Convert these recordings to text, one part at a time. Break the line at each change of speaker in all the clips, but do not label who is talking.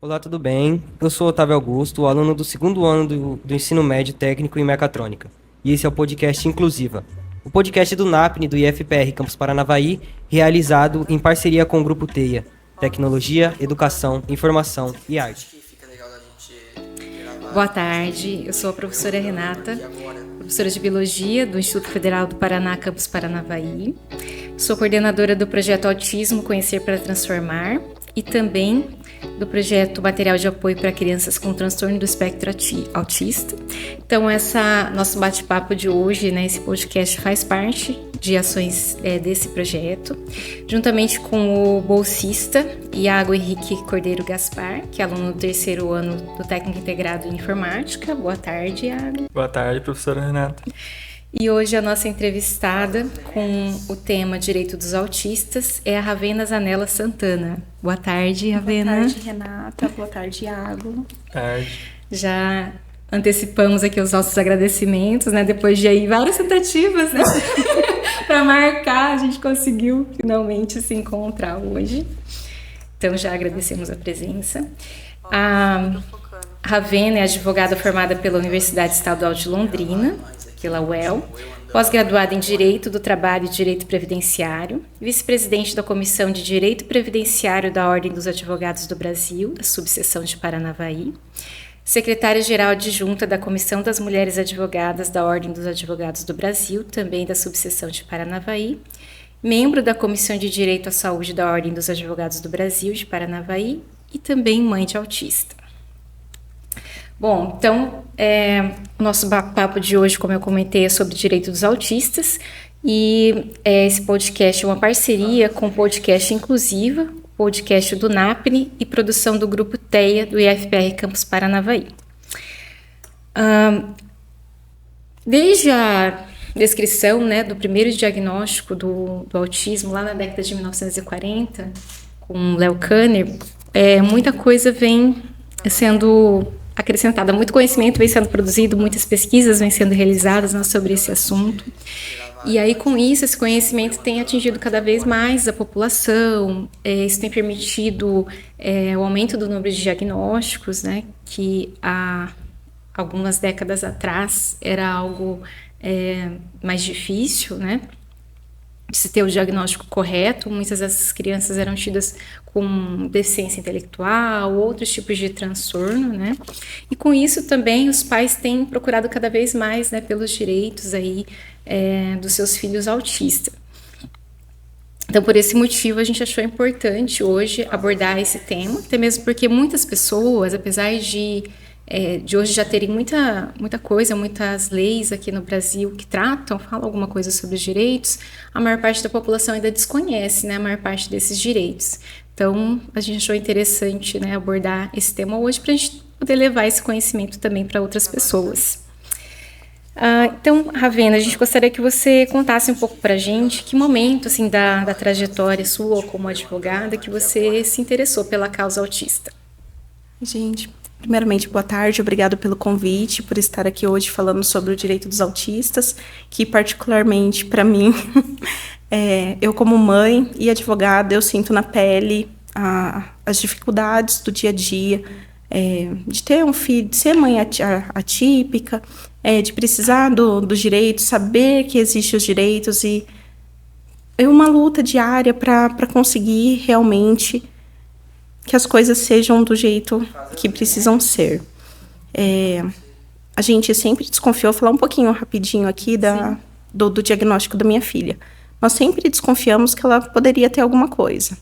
Olá, tudo bem? Eu sou Otávio Augusto, aluno do segundo ano do Ensino Médio Técnico em Mecatrônica. E esse é o podcast Inclusiva, o podcast do NAPNE do IFPR Campus Paranavaí, realizado em parceria com o Grupo TEIA, Tecnologia, Educação, Informação e Arte.
Boa tarde, eu sou a professora Renata, professora de Biologia do Instituto Federal do Paraná, Campus Paranavaí. Sou coordenadora do projeto Autismo Conhecer para Transformar e também do projeto Material de Apoio para Crianças com Transtorno do Espectro Autista. Então, nosso bate-papo de hoje, esse podcast faz parte de ações desse projeto, juntamente com o bolsista Iago Henrique Cordeiro Gaspar, que é aluno do terceiro ano do Técnico Integrado em Informática. Boa tarde, Iago.
Boa tarde, professora Renata.
E hoje a nossa entrevistada com o tema Direito dos Autistas é a Ravena Zanella Santana. Boa tarde, Ravena.
Boa tarde, Renata. Boa tarde, Iago.
Boa tarde.
Já antecipamos aqui os nossos agradecimentos, depois de aí várias tentativas, para marcar, a gente conseguiu finalmente se encontrar hoje. Então já agradecemos a presença. A Ravena é advogada formada pela Universidade Estadual de Londrina, pela UEL, pós-graduada em Direito do Trabalho e Direito Previdenciário, vice-presidente da Comissão de Direito Previdenciário da Ordem dos Advogados do Brasil, da subseção de Paranavaí, secretária-geral adjunta da Comissão das Mulheres Advogadas da Ordem dos Advogados do Brasil, também da subseção de Paranavaí, membro da Comissão de Direito à Saúde da Ordem dos Advogados do Brasil, de Paranavaí, e também mãe de autista. Bom, então, o nosso papo de hoje, como eu comentei, é sobre direito dos autistas, e esse podcast é uma parceria com o podcast Inclusiva, podcast do NAPNE e produção do Grupo TEIA do IFPR Campus Paranavaí. Desde a descrição do primeiro diagnóstico do autismo, lá na década de 1940, com Leo Kanner, muita coisa vem sendo acrescentada, muito conhecimento vem sendo produzido, muitas pesquisas vêm sendo realizadas sobre esse assunto. E aí, com isso, esse conhecimento tem atingido cada vez mais a população, isso tem permitido o aumento do número de diagnósticos, que há algumas décadas atrás era algo mais difícil, de se ter o diagnóstico correto. Muitas dessas crianças eram tidas com deficiência intelectual, outros tipos de transtorno, E com isso também os pais têm procurado cada vez mais, pelos direitos aí dos seus filhos autistas. Então, por esse motivo, a gente achou importante hoje abordar esse tema, até mesmo porque muitas pessoas, apesar de hoje já terem muita coisa, muitas leis aqui no Brasil que falam alguma coisa sobre os direitos, a maior parte da população ainda desconhece, a maior parte desses direitos. Então, a gente achou interessante, abordar esse tema hoje para a gente poder levar esse conhecimento também para outras pessoas. Então, Ravena, a gente gostaria que você contasse um pouco para a gente que momento assim, da trajetória sua como advogada que você se interessou pela causa autista.
Gente, primeiramente, boa tarde, obrigado pelo convite, por estar aqui hoje falando sobre o direito dos autistas, que particularmente para mim, eu como mãe e advogada, eu sinto na pele as dificuldades do dia a dia, de ter um filho, de ser mãe atípica, de precisar dos direitos, saber que existem os direitos e é uma luta diária para conseguir realmente que as coisas sejam do jeito que precisam ser. A gente sempre desconfiou, vou falar um pouquinho rapidinho aqui do diagnóstico da minha filha. Nós sempre desconfiamos que ela poderia ter alguma coisa.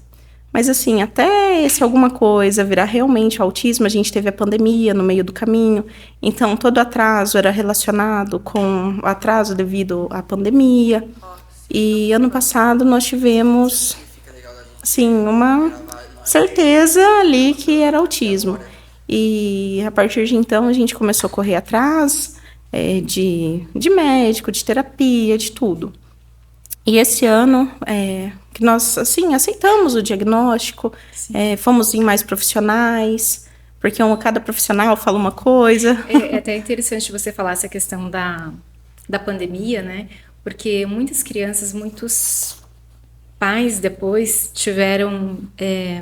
Mas assim, até esse alguma coisa virar realmente autismo, a gente teve a pandemia no meio do caminho, então todo atraso era relacionado com o atraso devido à pandemia. E ano passado nós tivemos, assim, uma certeza ali que era autismo. E a partir de então a gente começou a correr atrás de médico, de terapia, de tudo. E esse ano que nós assim, aceitamos o diagnóstico, fomos em mais profissionais, porque cada profissional fala uma coisa.
É até interessante você falar essa questão da pandemia, porque muitas crianças, muitos pais depois tiveram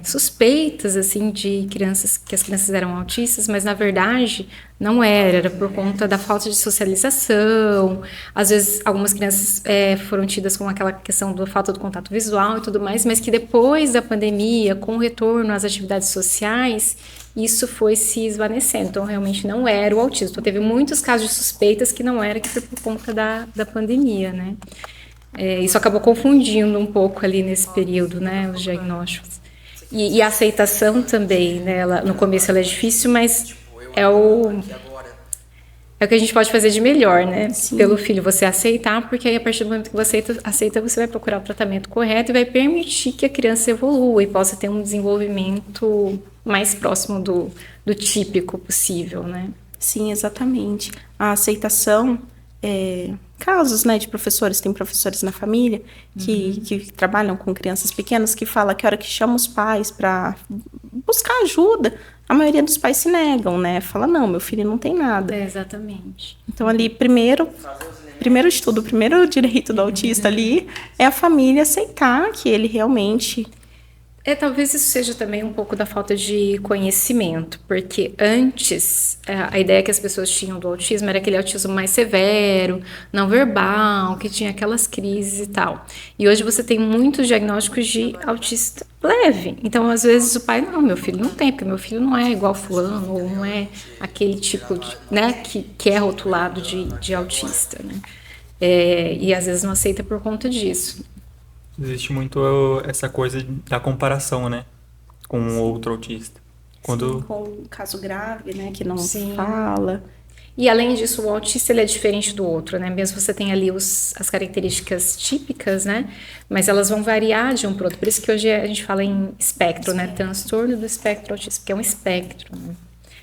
suspeitas assim de que as crianças eram autistas, mas na verdade não era por conta da falta de socialização. Às vezes algumas crianças foram tidas com aquela questão da falta do contato visual e tudo mais, mas que depois da pandemia, com o retorno às atividades sociais, isso foi se esvanecendo. Então realmente não era o autismo. Então teve muitos casos de suspeitas que não era, que foi por conta da pandemia, né? Isso acabou confundindo um pouco ali nesse período, né, os diagnósticos. E a aceitação também, né, no começo ela é difícil, mas é o que a gente pode fazer de melhor, né, pelo filho, você aceitar, porque aí a partir do momento que você aceita, você vai procurar o tratamento correto e vai permitir que a criança evolua e possa ter um desenvolvimento mais próximo do típico possível, né.
Sim, exatamente. A aceitação... casos, né, de professores, tem professores na família que trabalham com crianças pequenas, que fala que a hora que chama os pais para buscar ajuda, a maioria dos pais se negam, né, fala, não, meu filho não tem nada.
Exatamente.
Então ali, primeiro de tudo, o primeiro direito do autista ali é a família aceitar que ele realmente...
Talvez isso seja também um pouco da falta de conhecimento, porque antes a ideia que as pessoas tinham do autismo era aquele autismo mais severo, não verbal, que tinha aquelas crises e tal. E hoje você tem muitos diagnósticos de autista leve. Então, às vezes, o pai, não, meu filho não tem, porque meu filho não é igual fulano, ou não é aquele tipo de, né, que é rotulado de autista, né? E às vezes não aceita por conta disso.
Existe muito essa coisa da comparação, né? Com o outro autista.
Sim, com um caso grave, né? Que não fala.
E além disso, o autista ele é diferente do outro, né? Mesmo você tem ali as características típicas, né? Mas elas vão variar de um para o outro. Por isso que hoje a gente fala em espectro, né? Transtorno do espectro autista, porque é um espectro, né?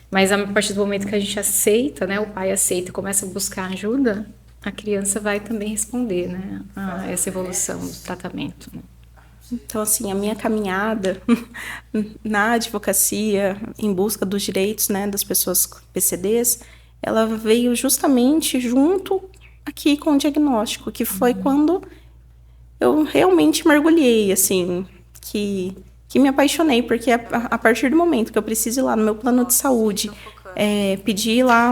Mas a partir do momento que a gente aceita, né? O pai aceita e começa a buscar ajuda, a criança vai também responder, né, a essa evolução do tratamento, né?
Então, assim, a minha caminhada na advocacia em busca dos direitos, né, das pessoas com PCDs, ela veio justamente junto aqui com o diagnóstico, que foi quando eu realmente mergulhei, assim, que me apaixonei, porque a partir do momento que eu preciso ir lá no meu plano de saúde, pedir lá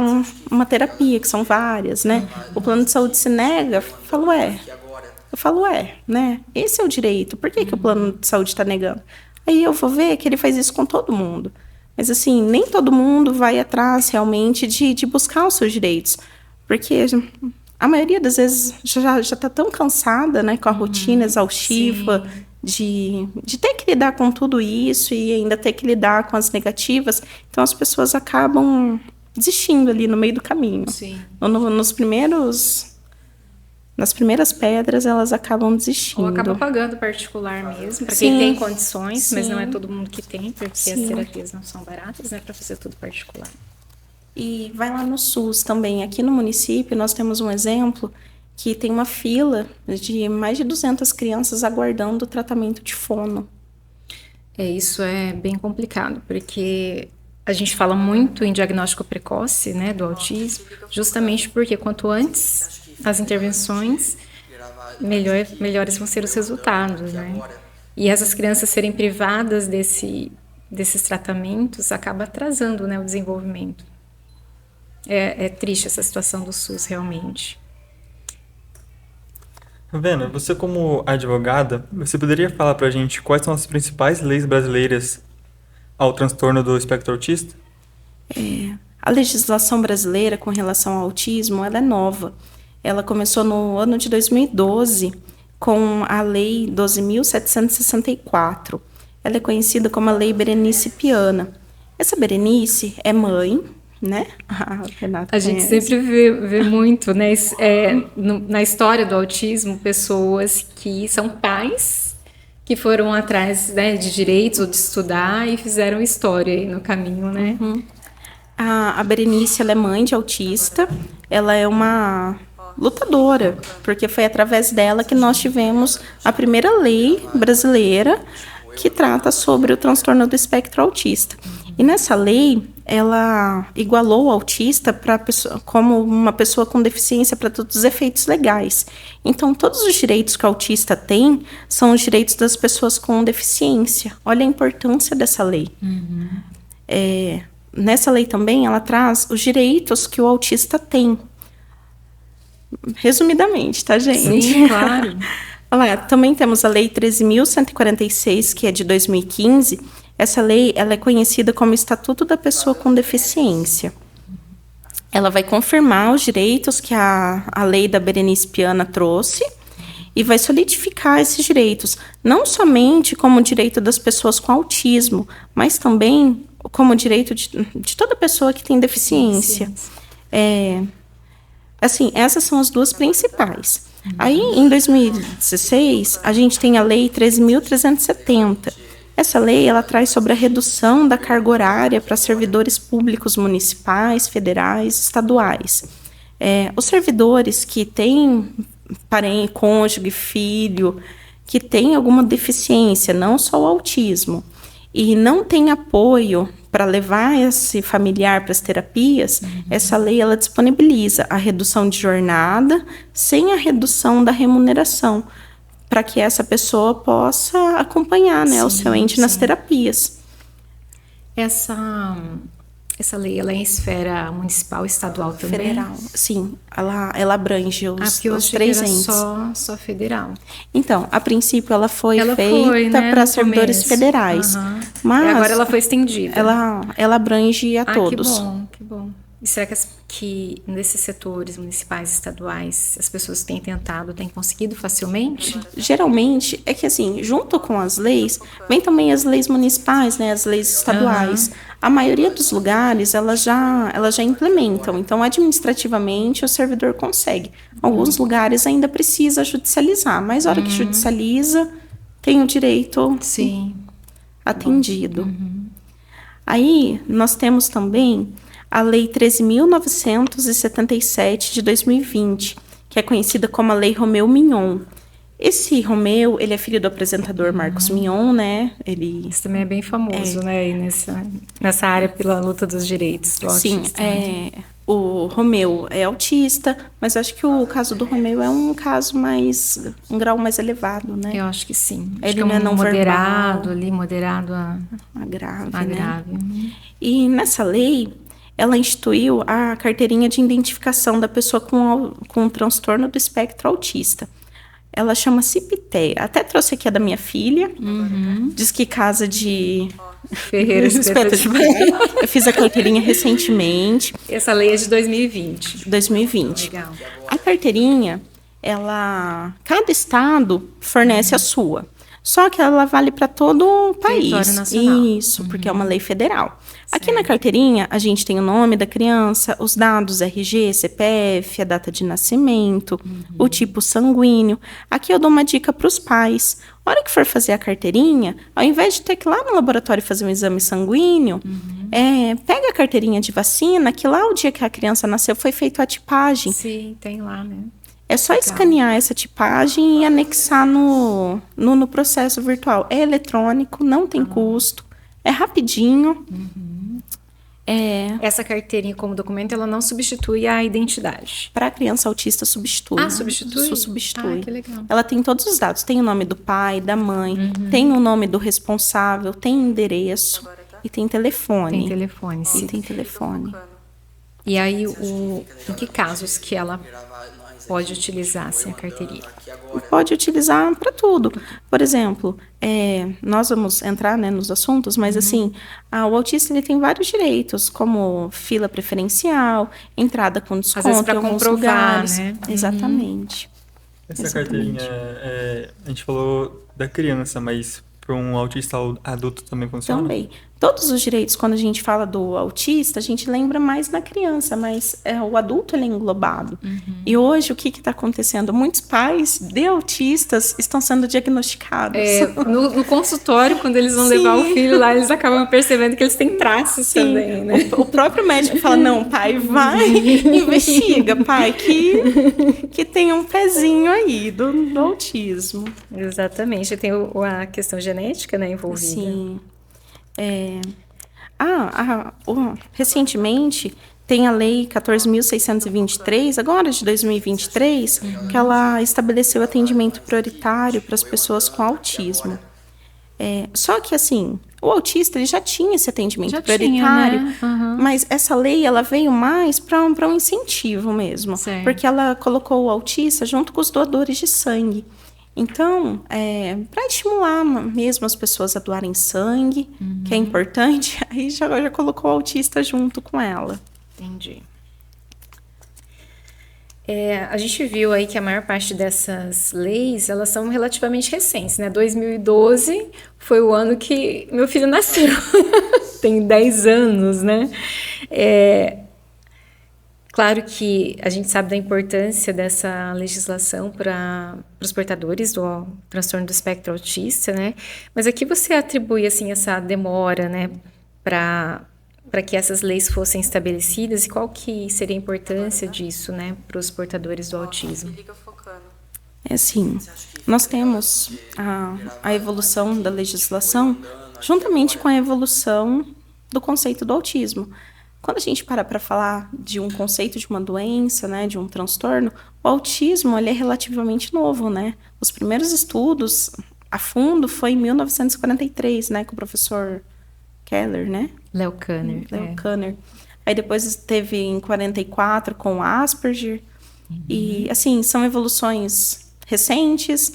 uma terapia, que são várias, né? O plano de saúde se nega, eu falo, né? Esse é o direito, por que o plano de saúde está negando? Aí eu vou ver que ele faz isso com todo mundo. Mas, assim, nem todo mundo vai atrás, realmente, de buscar os seus direitos. Porque a maioria das vezes já está tão cansada, né? Com a rotina exaustiva, de ter que lidar com tudo isso e ainda ter que lidar com as negativas. Então, as pessoas acabam desistindo ali no meio do caminho.
Sim.
Nas primeiras pedras, elas acabam desistindo.
Ou acaba pagando particular mesmo, para quem tem condições, mas não é todo mundo que tem, porque as terapias não são baratas, né, para fazer tudo particular.
E vai lá no SUS também. Aqui no município, nós temos um exemplo que tem uma fila de mais de 200 crianças aguardando o tratamento de fono.
Isso é bem complicado, porque a gente fala muito em diagnóstico precoce, né, do autismo, justamente porque quanto antes as intervenções, melhores vão ser os resultados, né? E essas crianças serem privadas desses tratamentos acaba atrasando, né, o desenvolvimento. É triste essa situação do SUS, realmente.
Vena, você como advogada, você poderia falar pra gente quais são as principais leis brasileiras ao transtorno do espectro autista?
A legislação brasileira com relação ao autismo, ela é nova. Ela começou no ano de 2012 com a Lei 12.764. Ela é conhecida como a Lei Berenice Piana. Essa Berenice é mãe, né?
A gente sempre vê muito, né, na história do autismo, pessoas que são pais que foram atrás, né, de direitos ou de estudar e fizeram história aí no caminho, né?
A Berenice, ela é mãe de autista, ela é uma lutadora, porque foi através dela que nós tivemos a primeira lei brasileira que trata sobre o transtorno do espectro autista. E nessa lei, ela igualou o autista como uma pessoa com deficiência para todos os efeitos legais. Então, todos os direitos que o autista tem são os direitos das pessoas com deficiência. Olha a importância dessa lei. Nessa lei também, ela traz os direitos que o autista tem. Resumidamente, tá, gente?
Sim, claro.
Olha, também temos a Lei 13.146, que é de 2015. Essa lei ela é conhecida como Estatuto da Pessoa com Deficiência. Ela vai confirmar os direitos que a lei da Berenice Piana trouxe e vai solidificar esses direitos, não somente como direito das pessoas com autismo, mas também como direito de toda pessoa que tem deficiência. Assim, essas são as duas principais. Aí, em 2016, a gente tem a Lei 13.370. Essa lei ela traz sobre a redução da carga horária para servidores públicos municipais, federais, estaduais. Os servidores que têm parente, cônjuge, filho, que tem alguma deficiência, não só o autismo, e não tem apoio para levar esse familiar para as terapias, essa lei ela disponibiliza a redução de jornada sem a redução da remuneração, para que essa pessoa possa acompanhar, né, o seu ente nas terapias.
Essa lei ela é em esfera municipal, estadual também?
Federal, sim. Ela abrange os
porque eu achei
três
que era
entes.
só federal.
Então, a princípio ela foi feita, né, para servidores
começo.
federais. Mas
E agora ela foi estendida.
Ela abrange a todos.
Que bom. E será que nesses setores municipais e estaduais as pessoas têm conseguido facilmente?
Geralmente, é que assim, junto com as leis, vem também as leis municipais, né, as leis estaduais. A maioria dos lugares, elas já implementam. Então, administrativamente, o servidor consegue. Alguns lugares ainda precisa judicializar, mas a hora que judicializa, tem o direito atendido. Aí, nós temos também a Lei 13.977 de 2020, que é conhecida como a Lei Romeu Mignon. Esse Romeu, ele é filho do apresentador Marcos Mignon, né?
Isso também é bem famoso, né? E nessa área pela luta dos direitos do autista.
Sim, o Romeu é autista, mas acho que o caso do Romeu é um caso um grau mais elevado, né?
Eu acho que sim.
Ele
não
é não
moderado
verbal,
ali, moderado a
grave,
a
né?
grave.
E nessa lei, ela instituiu a carteirinha de identificação da pessoa com transtorno do espectro autista. Ela chama CIPTE. Até trouxe aqui a da minha filha. Diz que casa de
Ferreira Espeto de Pau.
Eu fiz a carteirinha recentemente.
Essa lei é de 2020.
2020.
Legal.
A carteirinha, cada estado fornece a sua. Só que ela vale para todo o país.
Território nacional.
Isso, porque é uma lei federal. Aqui na carteirinha, a gente tem o nome da criança, os dados RG, CPF, a data de nascimento, o tipo sanguíneo. Aqui eu dou uma dica para os pais. A hora que for fazer a carteirinha, ao invés de ter que ir lá no laboratório fazer um exame sanguíneo, pega a carteirinha de vacina, que lá o dia que a criança nasceu foi feita a tipagem.
Sim, tem lá, né?
É só escanear essa tipagem e anexar no processo virtual. É eletrônico, não tem custo, é rapidinho.
Essa carteirinha como documento, ela não substitui a identidade.
Para a criança autista, substitui.
Substitui?
Substitui.
Que legal.
Ela tem todos os dados. Tem o nome do pai, da mãe, tem o nome do responsável, tem endereço e tem telefone.
Tem telefone, sim.
E tem telefone.
E aí, em que casos que ela pode utilizar assim, a carteirinha?
Pode utilizar para tudo. Por exemplo, nós vamos entrar, né, nos assuntos, mas assim, o autista ele tem vários direitos, como fila preferencial, entrada com desconto
Às vezes pra
em alguns
comprovar,
lugares.
né?
Exatamente.
Essa
Exatamente.
carteirinha, a gente falou da criança, mas para um autista adulto também funciona?
Também. Todos os direitos, quando a gente fala do autista, a gente lembra mais da criança, mas o adulto ele é englobado. E hoje, o que está acontecendo? Muitos pais de autistas estão sendo diagnosticados.
No consultório, quando eles vão levar o filho lá, eles acabam percebendo que eles têm traços também, né?
O próprio médico fala, não, pai, vai, investiga, pai, que tem um pezinho aí do autismo.
Exatamente. Tem a questão genética, né, envolvida.
Sim. Recentemente, tem a Lei 14.623, agora de 2023, que ela estabeleceu atendimento prioritário para as pessoas com autismo. Só que, assim, o autista ele já tinha esse atendimento prioritário,
tinha, né? Uhum.
mas essa lei ela veio mais para um incentivo mesmo,
Certo.
porque ela colocou o autista junto com os doadores de sangue. Então, para estimular mesmo as pessoas a doarem sangue, que é importante, aí já colocou o autista junto com ela.
Entendi. A gente viu aí que a maior parte dessas leis, elas são relativamente recentes, né? 2012 foi o ano que meu filho nasceu. Tem 10 anos, né? Claro que a gente sabe da importância dessa legislação para os portadores do transtorno do espectro autista, né? Mas aqui você atribui, assim, essa demora, né? Para que essas leis fossem estabelecidas e qual que seria a importância disso, né, para os portadores do autismo?
Assim, nós temos a evolução da legislação juntamente com a evolução do conceito do autismo. Quando a gente para falar de um conceito de uma doença, né, de um transtorno, o autismo ele é relativamente novo, né? Os primeiros estudos a fundo foi em 1943, né, com o professor Keller, né?
Leo Kanner.
Kanner. Aí depois teve em 44 com o Asperger. E, assim, são evoluções recentes.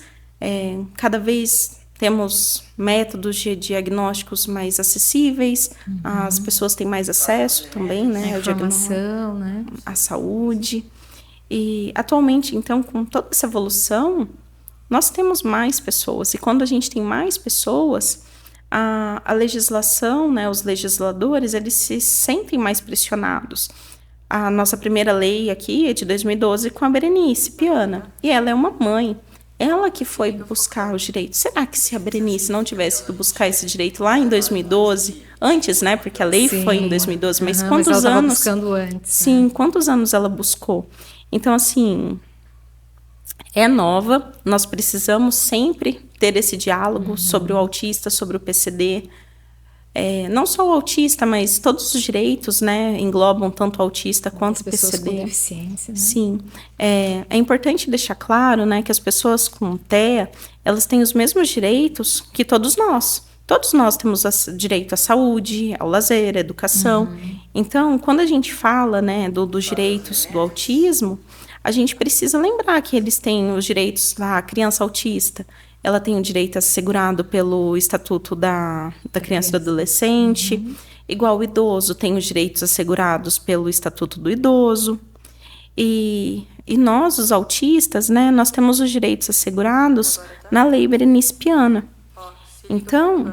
Cada vez temos métodos de diagnósticos mais acessíveis. As pessoas têm mais acesso também, né?
A informação, né?
A saúde. E, atualmente, então, com toda essa evolução, nós temos mais pessoas. E quando a gente tem mais pessoas, a legislação, né, os legisladores, eles se sentem mais pressionados. A nossa primeira lei aqui é de 2012 com a Berenice Piana. E ela é uma mãe. Ela que foi buscar os direitos. Será que se a Berenice não tivesse ido buscar esse direito lá em 2012, antes, né? Porque a lei foi em 2012, mas quantos
mas ela
anos?
Buscando antes.
Sim,
né?
Quantos anos ela buscou? Então, assim, é nova, nós precisamos sempre ter esse diálogo sobre o autista, sobre o PCD. Não só o autista, mas todos os direitos, né, englobam tanto o autista quanto o
pessoas
PCD.
com deficiência, né?
Sim. É importante deixar claro, né, que as pessoas com TEA, elas têm os mesmos direitos que todos nós. Todos nós temos direito à saúde, ao lazer, à educação. Então, quando a gente fala, né, dos direitos do autismo, a gente precisa lembrar que eles têm os direitos da criança autista. Ela tem o direito assegurado pelo Estatuto da Criança e do Adolescente. Igual o idoso tem os direitos assegurados pelo Estatuto do Idoso. E nós, os autistas, né, nós temos os direitos assegurados na Lei Berenice Piana. Então,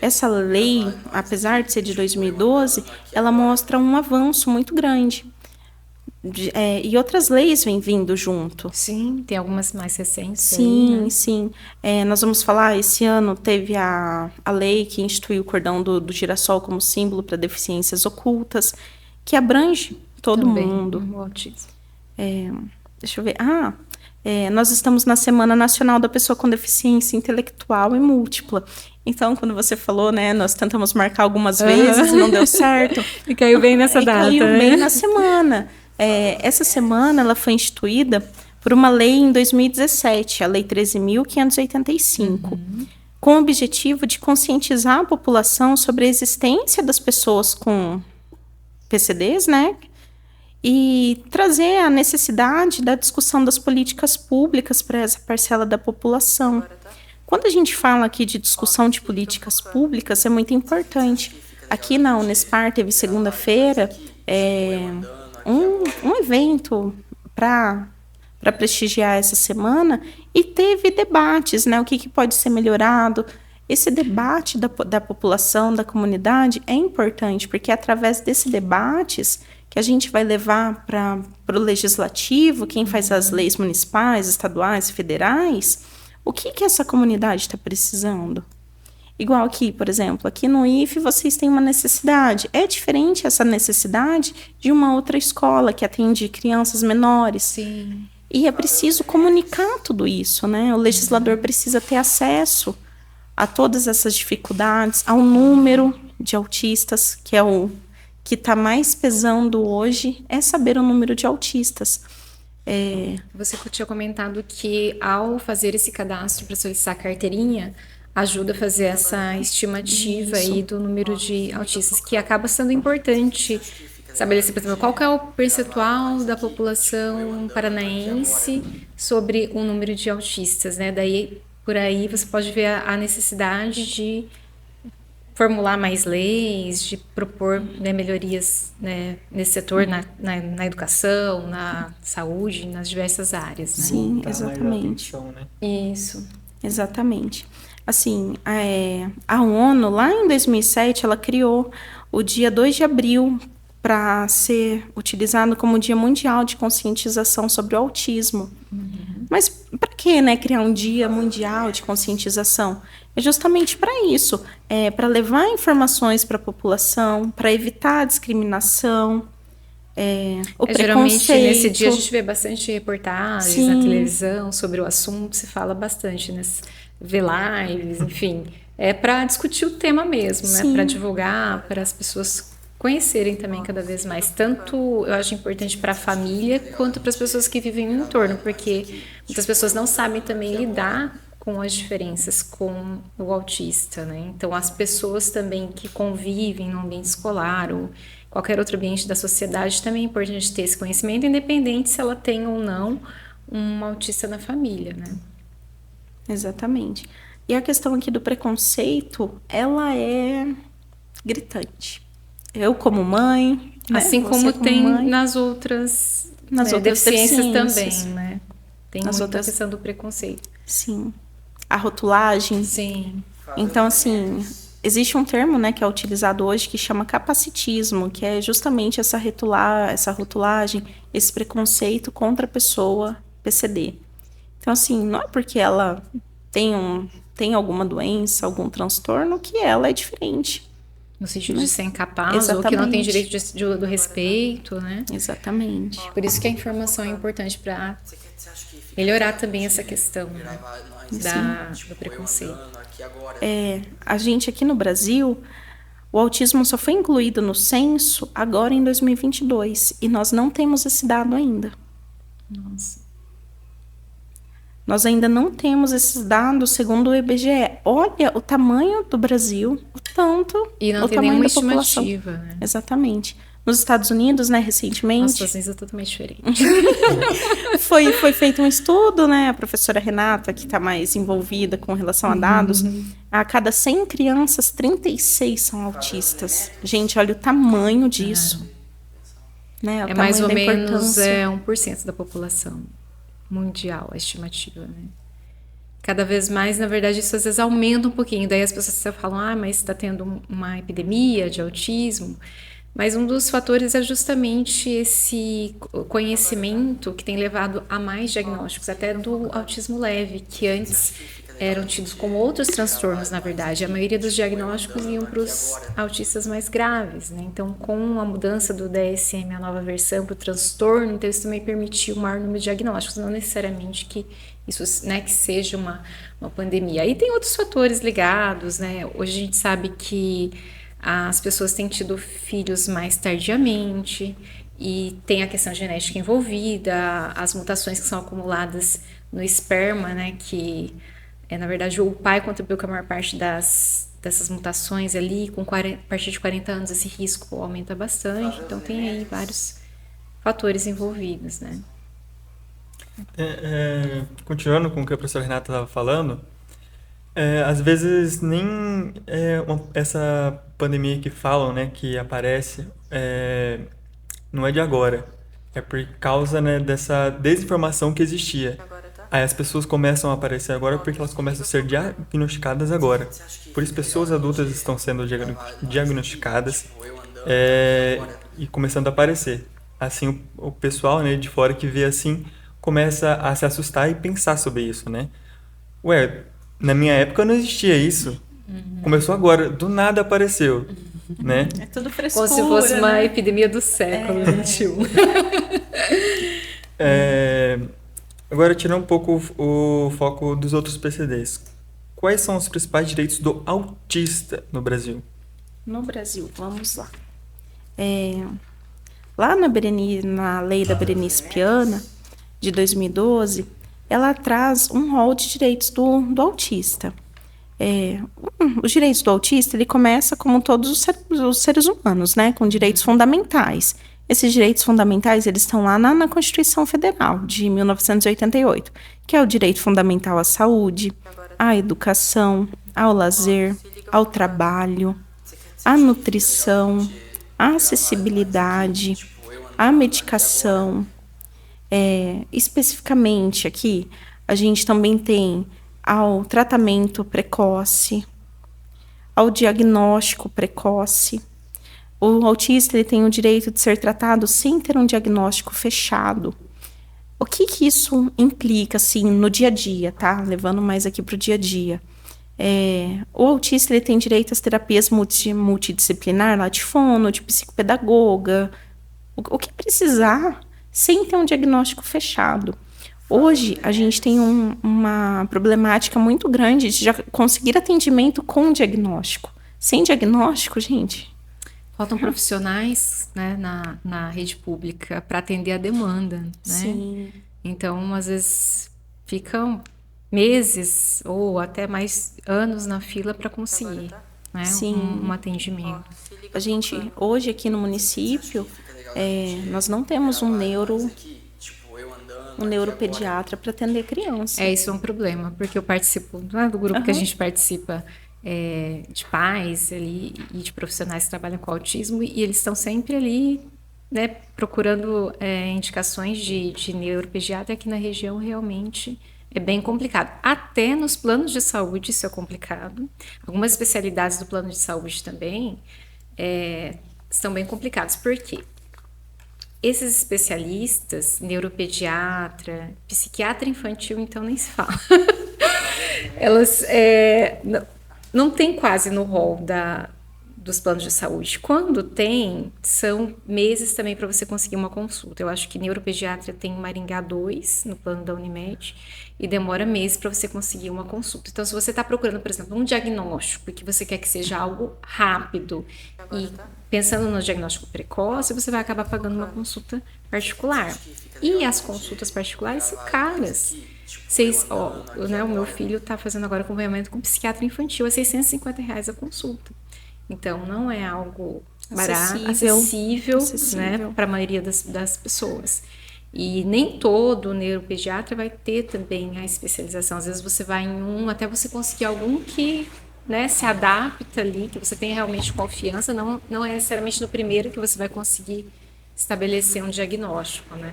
essa lei, apesar de ser de 2012, ela mostra um avanço muito grande. E outras leis vêm vindo junto.
Sim, tem algumas mais recentes.
Sim,
aí, né?
sim. Nós vamos falar, esse ano teve a lei que instituiu o cordão do girassol como símbolo para deficiências ocultas, que abrange todo
Também,
mundo.
o autismo.
Deixa eu ver. Nós estamos na Semana Nacional da Pessoa com Deficiência Intelectual e Múltipla. Então, quando você falou, né, nós tentamos marcar algumas vezes, não deu certo.
E caiu bem nessa data,
caiu
né?
bem na semana. Essa semana ela foi instituída por uma lei em 2017, a Lei 13.585, com o objetivo de conscientizar a população sobre a existência das pessoas com PCDs, né? E trazer a necessidade da discussão das políticas públicas para essa parcela da população. Quando a gente fala aqui de discussão de políticas públicas, é muito importante. Aqui na Unespar teve segunda-feira um evento para prestigiar essa semana e teve debates, né? O que pode ser melhorado. Esse debate da população, da comunidade é importante, porque é através desses debates que a gente vai levar para o legislativo, quem faz as leis municipais, estaduais, federais, o que essa comunidade está precisando. Igual aqui, por exemplo, aqui no IFE vocês têm uma necessidade. É diferente essa necessidade de uma outra escola que atende crianças menores.
Sim.
E é preciso comunicar tudo isso, né? O legislador precisa ter acesso a todas essas dificuldades, ao número de autistas, que é o que está mais pesando hoje, é saber o número de autistas.
Você tinha comentado que ao fazer esse cadastro para solicitar a carteirinha, ajuda a fazer essa estimativa aí do número de autistas, que acaba sendo importante estabelecer, por exemplo, qual que é o percentual da população paranaense sobre o número de autistas, né? Daí, por aí, você pode ver a necessidade de formular mais leis, de propor, né, melhorias, né, nesse setor, na educação, na saúde, nas diversas áreas, né?
Sim,
Tá mais
exatamente.
atenção, né?
Isso.
Exatamente. Assim, a ONU, lá em 2007, ela criou o dia 2 de abril para ser utilizado como Dia Mundial de Conscientização sobre o Autismo. Mas para que, né, criar um Dia Mundial de Conscientização? É justamente para isso, para levar informações para a população, para evitar a discriminação, o preconceito.
Geralmente, nesse dia, a gente vê bastante reportagens
Sim.
na televisão sobre o assunto, se fala bastante, né? Vê lives, enfim. É para discutir o tema mesmo, né?
Sim.
Para divulgar, para as pessoas conhecerem também cada vez mais. Tanto eu acho importante para a família, quanto para as pessoas que vivem no entorno, porque muitas pessoas não sabem também lidar com as diferenças com o autista, né? Então, as pessoas também que convivem no ambiente escolar ou qualquer outro ambiente da sociedade, também é importante ter esse conhecimento, independente se ela tem ou não um autista na família, né?
Exatamente. E a questão aqui do preconceito, ela é gritante. Eu, como mãe, né?
Assim
Você
como tem
mãe,
nas outras,
Nas
né,
outras
deficiências
deficiências.
também, né? Tem
Nas
muita
outras-
questão do preconceito.
sim. A rotulagem.
Sim.
Então, assim, existe um termo, né, que é utilizado hoje que chama capacitismo, que é justamente essa rotulagem, esse preconceito contra a pessoa PCD. Então, assim, não é porque ela tem alguma doença, algum transtorno, que ela é diferente.
No sentido de ser incapaz ou que não tem direito do respeito, né?
Exatamente.
Por isso que a informação é importante para melhorar também essa questão, né, do preconceito.
A gente aqui no Brasil, o autismo só foi incluído no censo agora em 2022, e nós não temos esse dado ainda.
Nossa.
Nós ainda não temos esses dados segundo o IBGE. Olha o tamanho do Brasil, o tanto,
E não
o
tem
tamanho
nenhuma
da população.
estimativa, né?
Exatamente. Nos Estados Unidos, né,
As
recentemente,
situações são totalmente diferentes.
foi feito um estudo, né, a professora Renata, que está mais envolvida com relação a dados, a cada 100 crianças, 36 são autistas. Gente, olha o tamanho disso. Né, o
É mais
tamanho
ou
da
menos
importância.
1% da população mundial, a estimativa, né? Cada vez mais, na verdade, isso às vezes aumenta um pouquinho. Daí as pessoas falam, mas está tendo uma epidemia de autismo. Mas um dos fatores é justamente esse conhecimento que tem levado a mais diagnósticos, até do autismo leve, que antes eram tidos como outros transtornos, na verdade. A maioria dos diagnósticos iam para os autistas mais graves, né? Então, com a mudança do DSM, a nova versão para o transtorno, então isso também permitiu um maior número de diagnósticos, não necessariamente que isso, né, que seja uma pandemia. Aí tem outros fatores ligados, né? Hoje a gente sabe que as pessoas têm tido filhos mais tardiamente e tem a questão genética envolvida, as mutações que são acumuladas no esperma, né, que na verdade o pai contribuiu com a maior parte dessas mutações ali, a partir de 40 anos esse risco aumenta bastante, então tem aí vários fatores envolvidos, né.
Continuando com o que a professora Renata estava falando, às vezes nem essa pandemia que falam, né, que aparece, não é de agora. É por causa, né, dessa desinformação que existia. Aí as pessoas começam a aparecer agora porque elas começam a ser diagnosticadas agora. Por isso pessoas adultas estão sendo diagnosticadas e começando a aparecer. Assim o pessoal, né, de fora que vê assim começa a se assustar e pensar sobre isso, né? Ué, na minha época não existia isso. Começou agora, do nada apareceu, né?
É tudo frescura,
Como se fosse uma
né?
epidemia do século XXI.
Agora, tirando um pouco o foco dos outros PCDs. quais são os principais direitos do autista no Brasil?
No Brasil, vamos lá. Lá na lei da Berenice Piana, de 2012, ela traz um rol de direitos do autista. Os direitos do autista, ele começa como todos os seres humanos, né, com direitos fundamentais. Esses direitos fundamentais, eles estão lá na Constituição Federal, de 1988, que é o direito fundamental à saúde, à educação, ao lazer, ao trabalho, à nutrição, à acessibilidade, à medicação. Especificamente aqui, a gente também tem ao tratamento precoce, ao diagnóstico precoce. O autista ele tem o direito de ser tratado sem ter um diagnóstico fechado. O que isso implica, assim, no dia a dia, tá? Levando mais aqui para o dia a dia. O autista ele tem direito às terapias multidisciplinar, lá de fono, de psicopedagoga, o que precisar, sem ter um diagnóstico fechado. Hoje, a gente tem uma problemática muito grande de já conseguir atendimento com diagnóstico. Sem diagnóstico, gente...
Faltam profissionais, né, na rede pública para atender a demanda, né?
Sim.
Então, às vezes, ficam meses ou até mais anos na fila para conseguir, né, um atendimento.
A gente, hoje aqui no município, nós não temos um neuropediatra para atender criança.
Isso é um problema, porque eu participo do grupo que a gente participa, de pais ali e de profissionais que trabalham com autismo, e eles estão sempre ali, né, procurando indicações de neuropediatra. Aqui na região realmente é bem complicado. Até nos planos de saúde isso é complicado. Algumas especialidades do plano de saúde também são bem complicadas. Por quê? Esses especialistas, neuropediatra, psiquiatra infantil, então nem se fala. Elas não tem quase no rol dos planos de saúde. Quando tem, são meses também para você conseguir uma consulta. Eu acho que neuropediatra tem Maringá 2, no plano da Unimed, e demora meses para você conseguir uma consulta. Então, se você está procurando, por exemplo, um diagnóstico, porque você quer que seja algo rápido, e pensando no diagnóstico precoce, você vai acabar pagando uma consulta particular. E as consultas particulares são caras. O meu filho está fazendo agora acompanhamento com psiquiatra infantil, é R$650 a consulta. Então, não é algo barato, acessível. Né, para a maioria das pessoas. E nem todo neuropediatra vai ter também a especialização. Às vezes você vai em até você conseguir algum que, né, se adapta ali, que você tenha realmente confiança. Não é necessariamente no primeiro que você vai conseguir estabelecer um diagnóstico, né?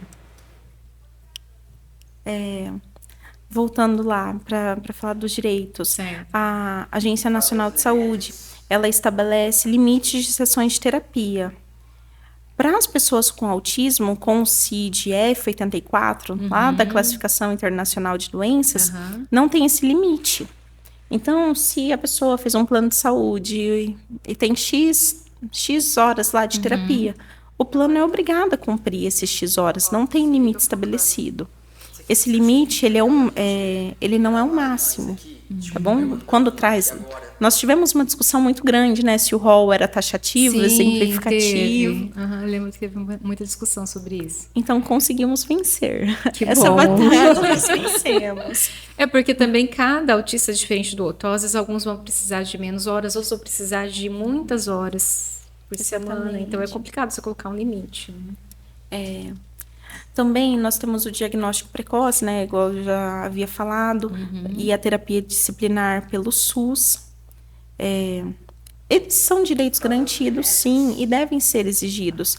Voltando lá para falar dos direitos, a Agência Nacional de Saúde, ela estabelece limites de sessões de terapia. Para as pessoas com autismo, com o CID-F84, lá da Classificação Internacional de Doenças, não tem esse limite. Então, se a pessoa fez um plano de saúde e tem X horas lá de terapia, o plano é obrigado a cumprir esses X horas, não tem limite estabelecido. Esse limite, ele não é o máximo, tá bom? Quando traz... Nós tivemos uma discussão muito grande, né? Se o rol era taxativo, exemplificativo.
Eu lembro que teve muita discussão sobre isso.
Então, conseguimos vencer.
Essa
batalha nós vencemos.
Porque também cada autista é diferente do outro. Às vezes, alguns vão precisar de menos horas, outros vão precisar de muitas horas por semana. Então, é complicado você colocar um limite, né?
Também nós temos o diagnóstico precoce, né, igual eu já havia falado, e a terapia disciplinar pelo SUS. Eles são direitos garantidos, sim, e devem ser exigidos.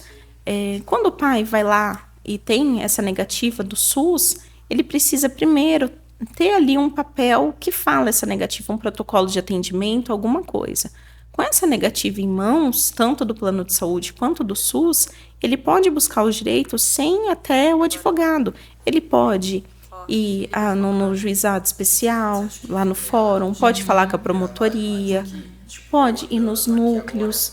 Quando o pai vai lá e tem essa negativa do SUS, ele precisa primeiro ter ali um papel que fala essa negativa, um protocolo de atendimento, alguma coisa. Com essa negativa em mãos, tanto do plano de saúde quanto do SUS, ele pode buscar os direitos sem até o advogado. Ele pode ir no juizado especial, lá no fórum, pode falar com a promotoria. Pode ir nos núcleos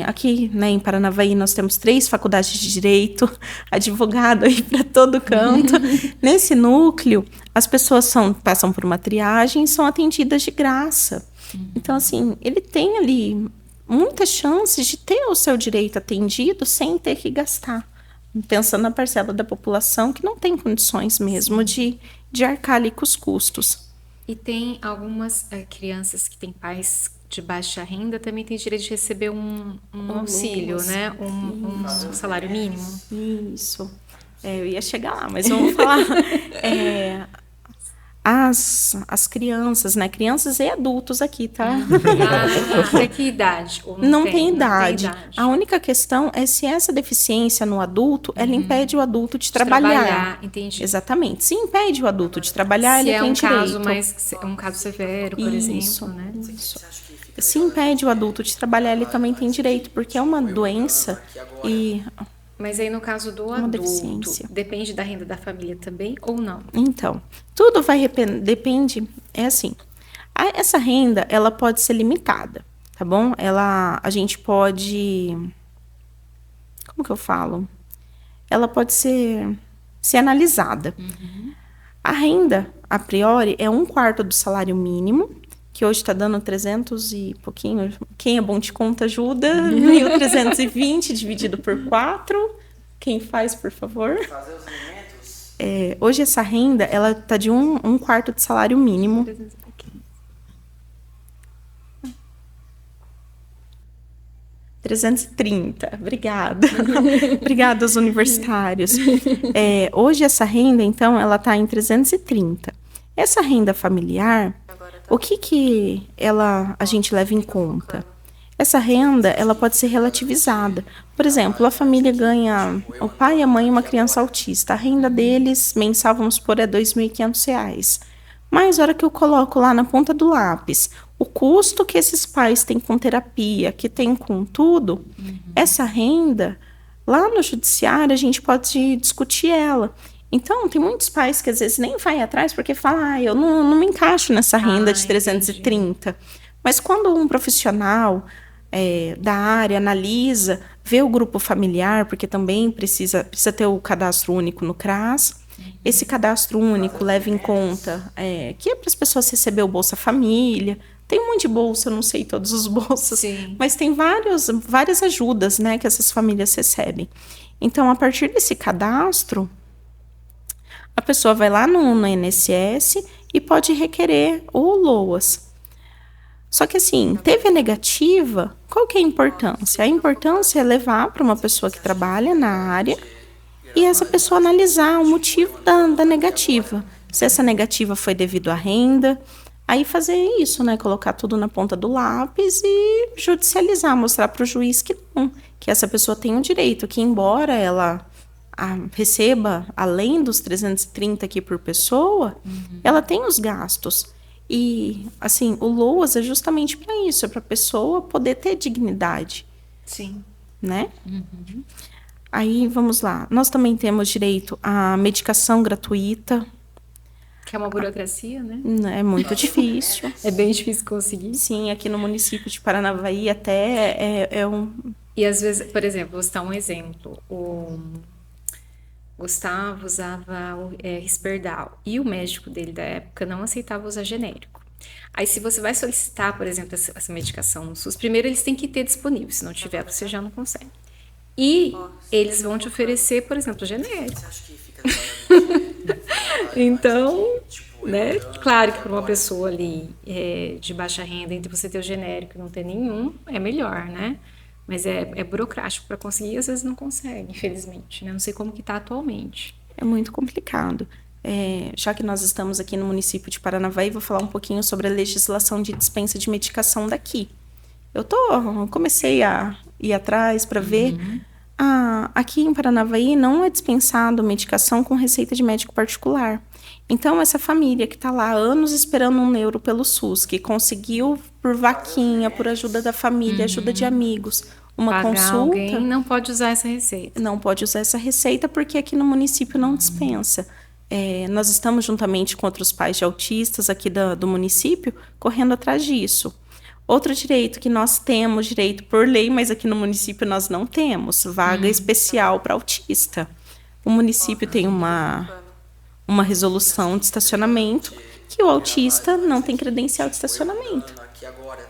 aqui, né, em Paranavaí nós temos 3 faculdades de direito, advogado aí para todo canto. Nesse núcleo, as pessoas passam por uma triagem e são atendidas de graça. Então, assim, ele tem ali muitas chances de ter o seu direito atendido sem ter que gastar. Pensando na parcela da população que não tem condições mesmo de arcar ali com os custos.
E tem algumas crianças que têm pais de baixa renda também têm direito de receber um auxílio, né? Um salário mínimo.
Isso. Eu ia chegar lá, mas vamos falar. As crianças, né? Crianças e adultos aqui, tá?
Até que idade? Ou
Não tem idade.
Não tem idade.
A única questão é se essa deficiência no adulto, ela impede o adulto de trabalhar.
Entendi.
Exatamente. Se impede o adulto de trabalhar,
Se
ele tem
direito. Um caso severo, por exemplo, né?
Isso. Se impede o adulto de trabalhar, ele também tem direito, porque é uma doença e...
Mas aí no caso do adulto, depende da renda da família também ou não?
Então, tudo depende, é assim, essa renda, ela pode ser limitada, tá bom? A gente pode, como que eu falo? Ela pode ser analisada. A renda, a priori, é 1/4 do salário mínimo, que hoje está dando 300 e pouquinho. Quem é bom de conta ajuda. 1.320 dividido por 4. Quem faz, por favor?
Fazer os alimentos?
Hoje essa renda, ela está de 1/4 de salário mínimo. 330, obrigada. Obrigada aos universitários. Hoje essa renda, então, ela está em 330. Essa renda familiar, o que a gente leva em conta? Essa renda, ela pode ser relativizada. Por exemplo, a família ganha, o pai e a mãe, uma criança autista. A renda deles, mensal, vamos supor, é R$ 2.500. Mas, a hora que eu coloco lá na ponta do lápis, o custo que esses pais têm com terapia, que tem com tudo, essa renda, lá no judiciário, a gente pode discutir ela. Então, tem muitos pais que às vezes nem vai atrás porque falam, eu não me encaixo nessa renda de 330. Entendi. Mas quando um profissional da área analisa, vê o grupo familiar, porque também precisa ter o cadastro único no CRAS, esse cadastro único leva em conta que é para as pessoas receber o Bolsa Família. Tem um monte de bolsa, eu não sei todos os bolsas, mas tem várias ajudas, né, que essas famílias recebem. Então, a partir desse cadastro, a pessoa vai lá no INSS e pode requerer o LOAS. Só que assim, teve a negativa, qual que é a importância? A importância é levar para uma pessoa que trabalha na área e essa pessoa analisar o motivo da negativa. Se essa negativa foi devido à renda, aí fazer isso, né? Colocar tudo na ponta do lápis e judicializar, mostrar para o juiz que não, que essa pessoa tem o direito, que embora ela receba além dos 330 aqui por pessoa, ela tem os gastos. E, assim, o LOAS é justamente para isso, é para a pessoa poder ter dignidade.
Sim.
Né? Aí, vamos lá. Nós também temos direito à medicação gratuita.
Que é uma burocracia, né?
É muito difícil.
É bem difícil conseguir.
Sim, aqui no município de Paranavaí até é um...
E às vezes, por exemplo, vou citar um exemplo. O Gustavo usava Risperdal e o médico dele da época não aceitava usar genérico. Aí, se você vai solicitar, por exemplo, essa medicação no SUS, primeiro eles têm que ter disponível. Se não tiver, você já não consegue. E eles vão te oferecer, por exemplo, genérico. Então, né? Claro que para uma pessoa ali de baixa renda, entre você ter o genérico e não ter nenhum, é melhor, né? Mas é burocrático para conseguir e às vezes não consegue, infelizmente, né? Não sei como que está atualmente.
É muito complicado. Já que nós estamos aqui no município de Paranavaí, vou falar um pouquinho sobre a legislação de dispensa de medicação daqui. Comecei a ir atrás para ver. Aqui em Paranavaí não é dispensado medicação com receita de médico particular. Então, essa família que está lá há anos esperando um neuro pelo SUS, que conseguiu por vaquinha, por ajuda da família, ajuda de amigos, uma
pagar
consulta...
alguém não pode usar essa receita.
Não pode usar essa receita porque aqui no município não dispensa. Nós estamos juntamente com outros pais de autistas aqui do município correndo atrás disso. Outro direito que nós temos, direito por lei, mas aqui no município nós não temos, vaga especial para autista. O município tem uma resolução de estacionamento que o autista não tem credencial de estacionamento.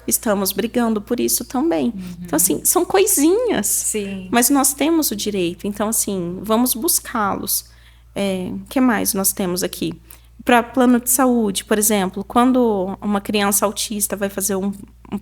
Estamos brigando por isso também. Então, assim, são coisinhas,
Sim.
mas nós temos o direito. Então, assim, vamos buscá-los. O que mais nós temos aqui? Para plano de saúde, por exemplo, quando uma criança autista vai fazer um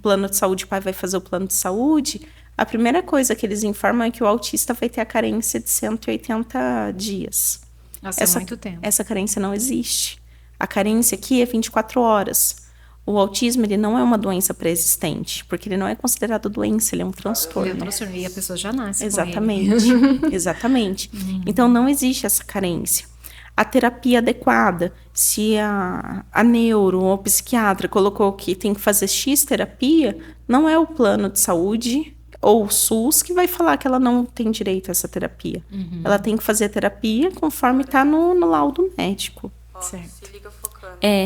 plano de saúde, o pai vai fazer o plano de saúde, a primeira coisa que eles informam é que o autista vai ter a carência de 180 dias.
Nossa, é muito tempo.
Essa carência não existe. A carência aqui é 24 horas. O autismo, ele não é uma doença pré-existente, porque ele não é considerado doença, ele é um transtorno.
Ele é um transtorno e a pessoa já nasce
Exatamente,
com ele.
exatamente. Então, não existe essa carência. A terapia adequada, se a neuro ou psiquiatra colocou que tem que fazer X terapia, não é o plano de saúde ou o SUS que vai falar que ela não tem direito a essa terapia. Ela tem que fazer a terapia conforme está no laudo médico.
Certo.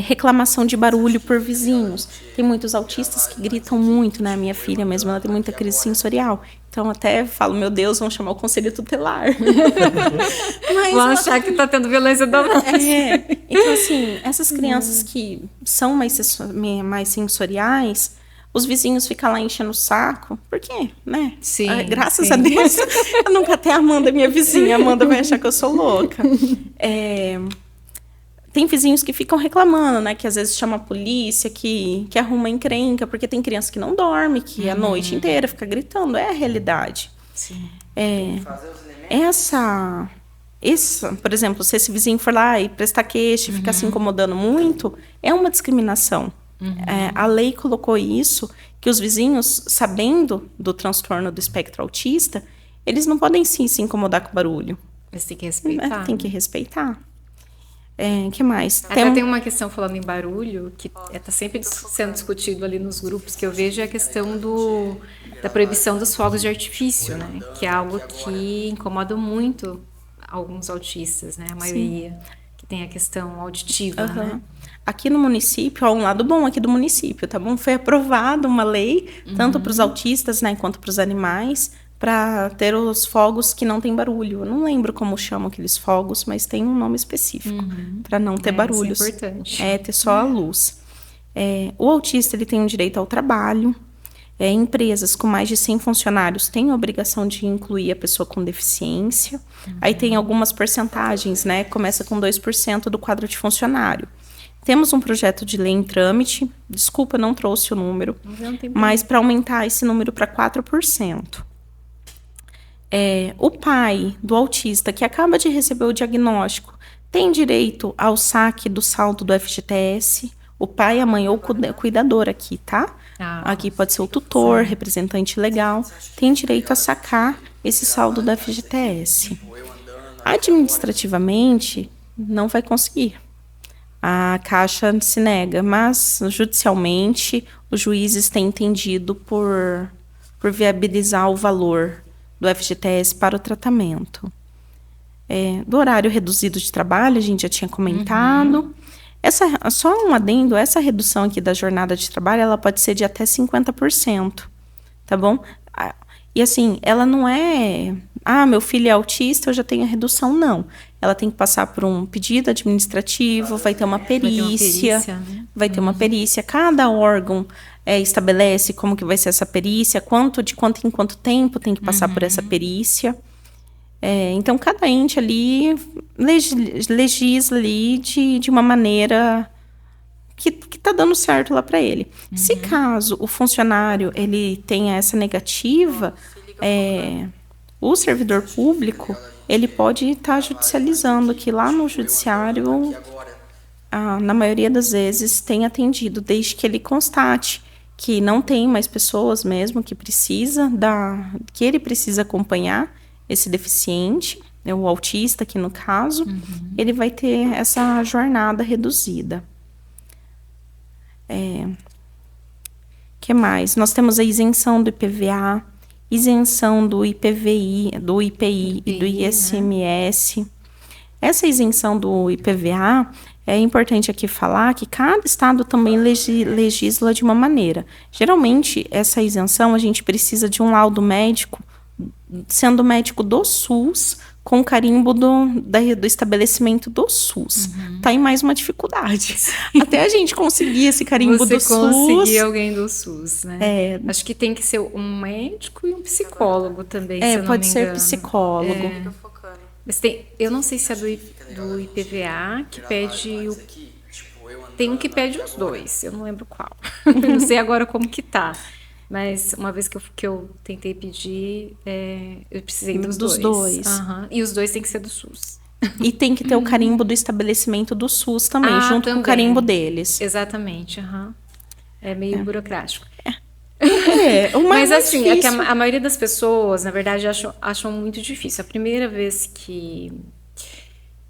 Reclamação de barulho por vizinhos. Tem muitos autistas que gritam muito, né? Minha filha mesmo, ela tem muita crise sensorial. Então, até falo, meu Deus, vão chamar o conselho tutelar. Mas
vão achar que está tendo violência doméstica.
Então, assim, essas crianças que são mais sensoriais, os vizinhos ficam lá enchendo o saco. Por quê? Né?
Sim,
graças a Deus, eu nunca até a Amanda, minha vizinha. A Amanda vai achar que eu sou louca. Tem vizinhos que ficam reclamando, né? Que às vezes chama a polícia, que arruma encrenca, porque tem criança que não dorme, que a noite inteira fica gritando. É a realidade.
Sim.
Por exemplo, se esse vizinho for lá e prestar queixa e ficar se incomodando muito, é uma discriminação. A lei colocou isso, que os vizinhos, sabendo do transtorno do espectro autista, eles não podem sim se incomodar com barulho.
Mas tem que respeitar.
Tem que respeitar. Que mais?
Até tem uma questão falando em barulho, que está sempre sendo discutido ali nos grupos que eu vejo, é a questão da proibição dos fogos de artifício, né? Que é algo que incomoda muito alguns autistas, né? A maioria, que tem a questão auditiva, né?
Aqui no município, um lado bom aqui do município, tá bom? Foi aprovada uma lei, tanto para os autistas, né, quanto para os animais, para ter os fogos que não tem barulho. Eu não lembro como chamam aqueles fogos, mas tem um nome específico para não ter barulhos.
Isso é importante.
Ter só a luz. O autista, ele tem um direito ao trabalho. Empresas com mais de 100 funcionários têm a obrigação de incluir a pessoa com deficiência. Aí tem algumas porcentagens, né? Começa com 2% do quadro de funcionário. Temos um projeto de lei em trâmite. Desculpa, não trouxe o número. Mas para aumentar esse número para 4%. O pai do autista que acaba de receber o diagnóstico tem direito ao saque do saldo do FGTS, o pai, a mãe ou o cuidador aqui, tá? Aqui pode ser o tutor, representante legal, tem direito a sacar esse saldo do FGTS. Administrativamente, não vai conseguir. A Caixa se nega, mas judicialmente os juízes têm entendido por viabilizar o valor do FGTS para o tratamento. Do horário reduzido de trabalho, a gente já tinha comentado. Só um adendo, essa redução aqui da jornada de trabalho, ela pode ser de até 50%, tá bom? E assim, ela não é... meu filho é autista, eu já tenho a redução, não. Ela tem que passar por um pedido administrativo, vai ter uma perícia. Vai ter uma perícia. Cada órgão estabelece como que vai ser essa perícia, de quanto em quanto tempo tem que passar por essa perícia. Então, cada ente ali legisla ali de uma maneira que tá dando certo lá para ele. Se caso o funcionário ele tenha essa negativa, o servidor público ele pode estar judicializando, que lá no judiciário, na maioria das vezes, tem atendido, desde que ele constate que não tem mais pessoas mesmo que que ele precisa acompanhar esse deficiente, o autista aqui no caso, ele vai ter essa jornada reduzida. Que mais? Nós temos a isenção do IPVA, isenção do IPVI, do IPI e do ICMS. Essa isenção do IPVA, É importante aqui falar que cada estado também legisla de uma maneira. Geralmente, essa isenção, a gente precisa de um laudo médico, sendo médico do SUS, com carimbo do estabelecimento do SUS. Tá em mais uma dificuldade. Até a gente conseguir esse carimbo do SUS.
Você conseguir alguém do SUS, né? Acho que tem que ser um médico e um psicólogo também, se eu não
pode
me
ser
engano.
psicólogo.
Mas eu não sei se é do IPVA que pede tem um que pede os dois, eu não lembro qual. Não sei agora como que tá. Mas uma vez que eu tentei pedir, eu precisei dos dois. E os dois têm que ser do SUS.
E tem que ter o carimbo do estabelecimento do SUS também, junto
também.
com o carimbo deles.
Exatamente, É meio burocrático.
Mas
assim, é que a maioria das pessoas, na verdade, acham muito difícil. A primeira vez que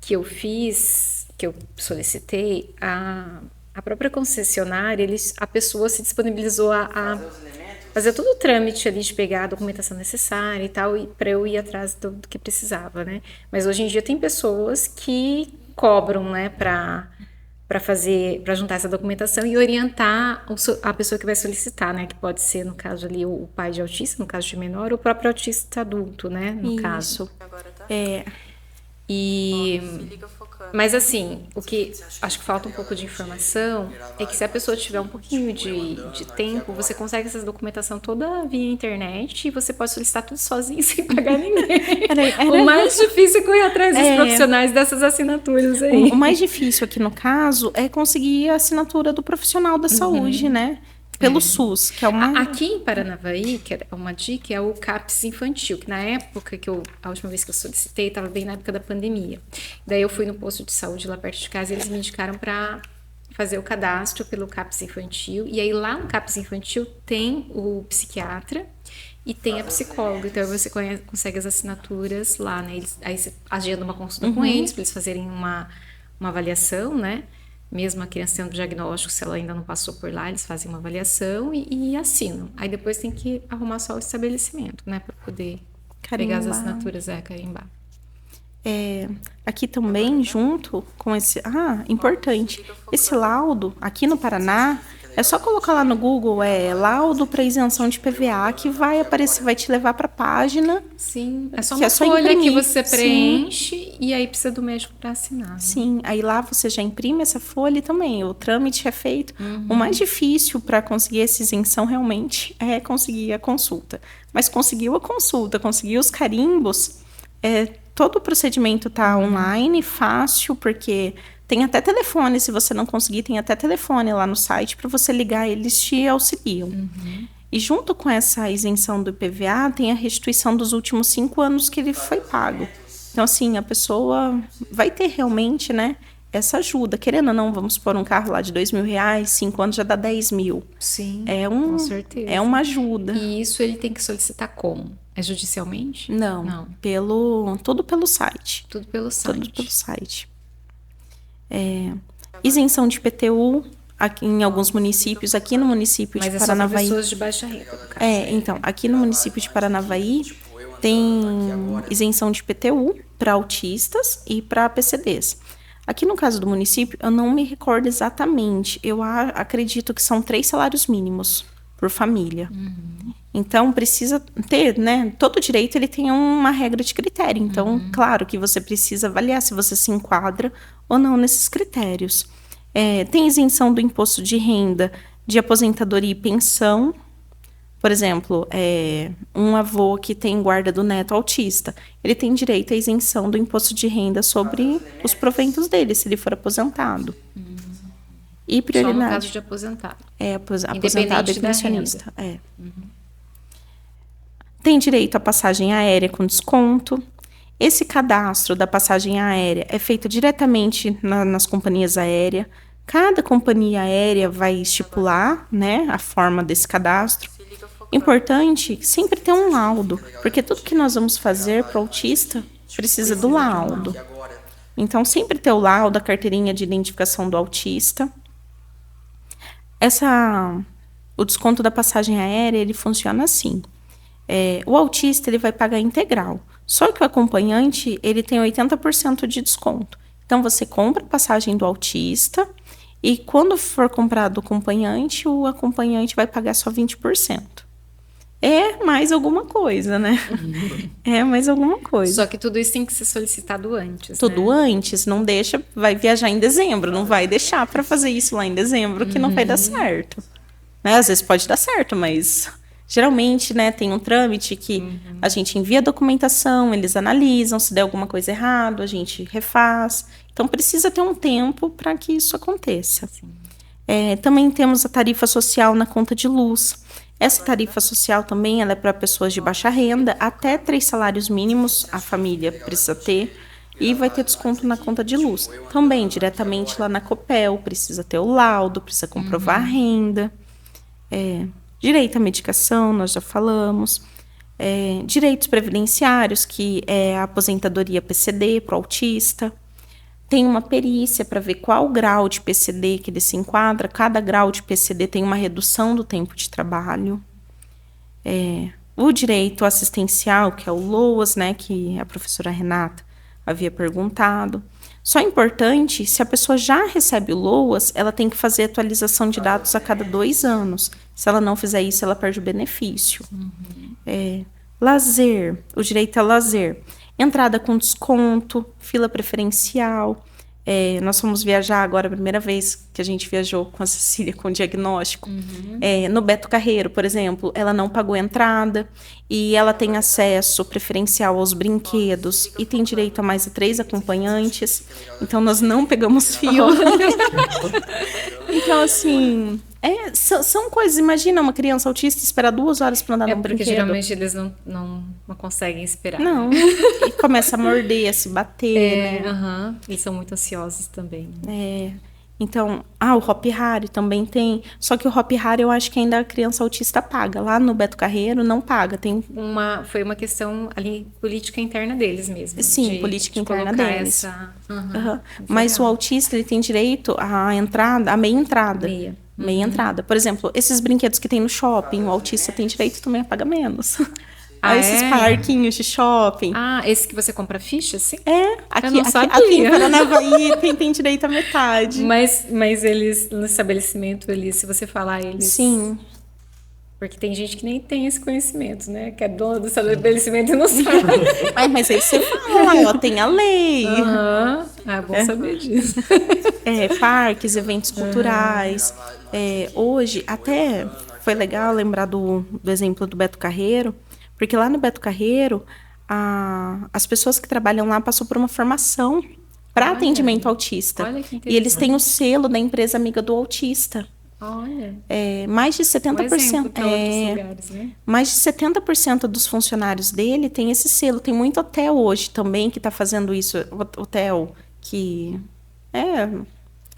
eu fiz, que eu solicitei, a própria concessionária, a pessoa se disponibilizou a fazer todo o trâmite ali de pegar a documentação necessária e tal, para eu ir atrás do que precisava, né? Mas hoje em dia tem pessoas que cobram, né, para juntar essa documentação e orientar a pessoa que vai solicitar, né? Que pode ser, no caso ali, o pai de autista, no caso de menor, ou o próprio autista adulto, né? No caso. Mas assim, o que acho que falta um pouco de informação é que se a pessoa tiver um pouquinho de tempo, você consegue essa documentação toda via internet e você pode solicitar tudo sozinho sem pagar ninguém. O mais difícil é correr atrás dos profissionais dessas assinaturas aí.
O mais difícil aqui no caso é conseguir a assinatura do profissional da saúde, né? Pelo SUS, que é uma...
Aqui em Paranavaí, que é uma dica, é o CAPS infantil, que na época a última vez que eu solicitei, estava bem na época da pandemia. Daí eu fui no posto de saúde lá perto de casa e eles me indicaram para fazer o cadastro pelo CAPS infantil. E aí lá no CAPS infantil tem o psiquiatra e tem a psicóloga. Então você consegue as assinaturas lá, né? Aí você agenda uma consulta com eles para eles fazerem uma avaliação, né? Mesmo a criança tendo diagnóstico, se ela ainda não passou por lá, eles fazem uma avaliação e assinam. Aí depois tem que arrumar só o estabelecimento, né? Para poder pegar as assinaturas, carimbar.
Aqui também, junto com esse... importante. Esse laudo, aqui no Paraná, é só colocar lá no Google, laudo para isenção de PVA, que vai aparecer, vai te levar para a página.
Sim, é só uma folha que você preenche e aí precisa do médico para assinar. Né?
Sim, aí lá você já imprime essa folha e também o trâmite é feito. O mais difícil para conseguir essa isenção realmente é conseguir a consulta. Mas conseguiu a consulta, conseguiu os carimbos, todo o procedimento está online, fácil, porque... Tem até telefone, se você não conseguir, tem até telefone lá no site para você ligar, eles te auxiliam. E junto com essa isenção do IPVA, tem a restituição dos últimos 5 anos que ele foi pago. Então, assim, a pessoa vai ter realmente, né, essa ajuda. Querendo ou não, vamos pôr um carro lá de R$2.000, 5 anos já dá 10 mil.
Sim,
com
certeza.
É uma ajuda.
E isso ele tem que solicitar como? É judicialmente?
Não. Tudo pelo site.
Tudo pelo site.
Isenção de IPTU aqui em alguns municípios, aqui no município de Paranavaí.
Mas é só para pessoas de baixa renda, no caso.
Então, aqui no município de Paranavaí tem isenção de IPTU para autistas e para PCDs. Aqui no caso do município, eu não me recordo exatamente, eu acredito que são 3 salários mínimos por família. Então, precisa ter, né? Todo direito ele tem uma regra de critério. Então, claro que você precisa avaliar se você se enquadra ou não nesses critérios. Tem isenção do imposto de renda, de aposentadoria e pensão. Por exemplo, um avô que tem guarda do neto autista, ele tem direito à isenção do imposto de renda sobre os proventos dele, se ele for aposentado. E prioridade.
Só no caso de aposentado.
Aposentado e pensionista. Tem direito à passagem aérea com desconto. Esse cadastro da passagem aérea é feito diretamente nas companhias aéreas. Cada companhia aérea vai estipular, né, a forma desse cadastro. Importante sempre ter um laudo, porque tudo que nós vamos fazer para o autista precisa do laudo. Então, sempre ter o laudo, a carteirinha de identificação do autista. O desconto da passagem aérea, ele funciona assim. O autista ele vai pagar integral, só que o acompanhante ele tem 80% de desconto. Então, você compra a passagem do autista e quando for comprado o acompanhante vai pagar só 20%. É mais alguma coisa, né? É mais alguma coisa.
Só que tudo isso tem que ser solicitado antes,
Tudo
né?
antes, não deixa, vai viajar em dezembro, não vai deixar para fazer isso lá em dezembro, que não vai dar certo. Né? Às vezes pode dar certo, mas geralmente, né, tem um trâmite que a gente envia a documentação, eles analisam, se der alguma coisa errada, a gente refaz. Então precisa ter um tempo para que isso aconteça. Também temos a tarifa social na conta de luz. Essa tarifa social também ela é para pessoas de baixa renda, até 3 salários mínimos a família precisa ter, e vai ter desconto na conta de luz. Também, diretamente lá na Copel, precisa ter o laudo, precisa comprovar a renda. Direito à medicação, nós já falamos. Direitos previdenciários, que é a aposentadoria PCD para o autista. Tem uma perícia para ver qual grau de PCD que ele se enquadra. Cada grau de PCD tem uma redução do tempo de trabalho. O direito assistencial, que é o LOAS, né, que a professora Renata havia perguntado. Só é importante, se a pessoa já recebe o LOAS, ela tem que fazer atualização de dados a cada 2 anos. Se ela não fizer isso, ela perde o benefício. Lazer, o direito a lazer. Entrada com desconto, fila preferencial. Nós fomos viajar agora, a primeira vez que a gente viajou com a Cecília com diagnóstico. No Beto Carreiro, por exemplo, ela não pagou entrada e ela tem acesso preferencial aos brinquedos e tem direito a mais de 3 acompanhantes. Então, nós não pegamos fila. Então, assim... são coisas, imagina uma criança autista esperar 2 horas para andar no
porque
brinquedo.
geralmente eles não conseguem esperar.
Não, e começa a morder, a se bater, né?
Eles são muito ansiosos também. Né?
Então, o Hop Hari também tem, só que o Hop Hari eu acho que ainda a criança autista paga, lá no Beto Carreiro não paga, tem...
Foi uma questão ali, política interna deles mesmo.
Sim, política interna deles. Mas
legal.
o autista, ele tem direito à entrada, à meia entrada. Meia entrada. Por exemplo, esses brinquedos que tem no shopping, o autista tem direito também a pagar menos. Esses parquinhos de shopping.
Esse que você compra ficha, sim?
Aqui em Paranavaí tem direito à metade.
Mas eles, no estabelecimento, se você falar, eles...
Sim.
Porque tem gente que nem tem esse conhecimento, né? Que é dona do estabelecimento e não sabe.
Mas aí você fala, tem a lei.
É bom saber disso.
Parques, eventos culturais. Hoje, até foi legal lembrar do exemplo do Beto Carreiro, porque lá no Beto Carreiro, as pessoas que trabalham lá passam por uma formação para atendimento autista.
Olha que interessante.
E eles têm o selo da empresa amiga do autista.
Olha.
Mais de 70%.
Exemplo para outros lugares, né?
Mais de 70% dos funcionários dele tem esse selo. Tem muito hotel hoje também que está fazendo isso. Hotel que...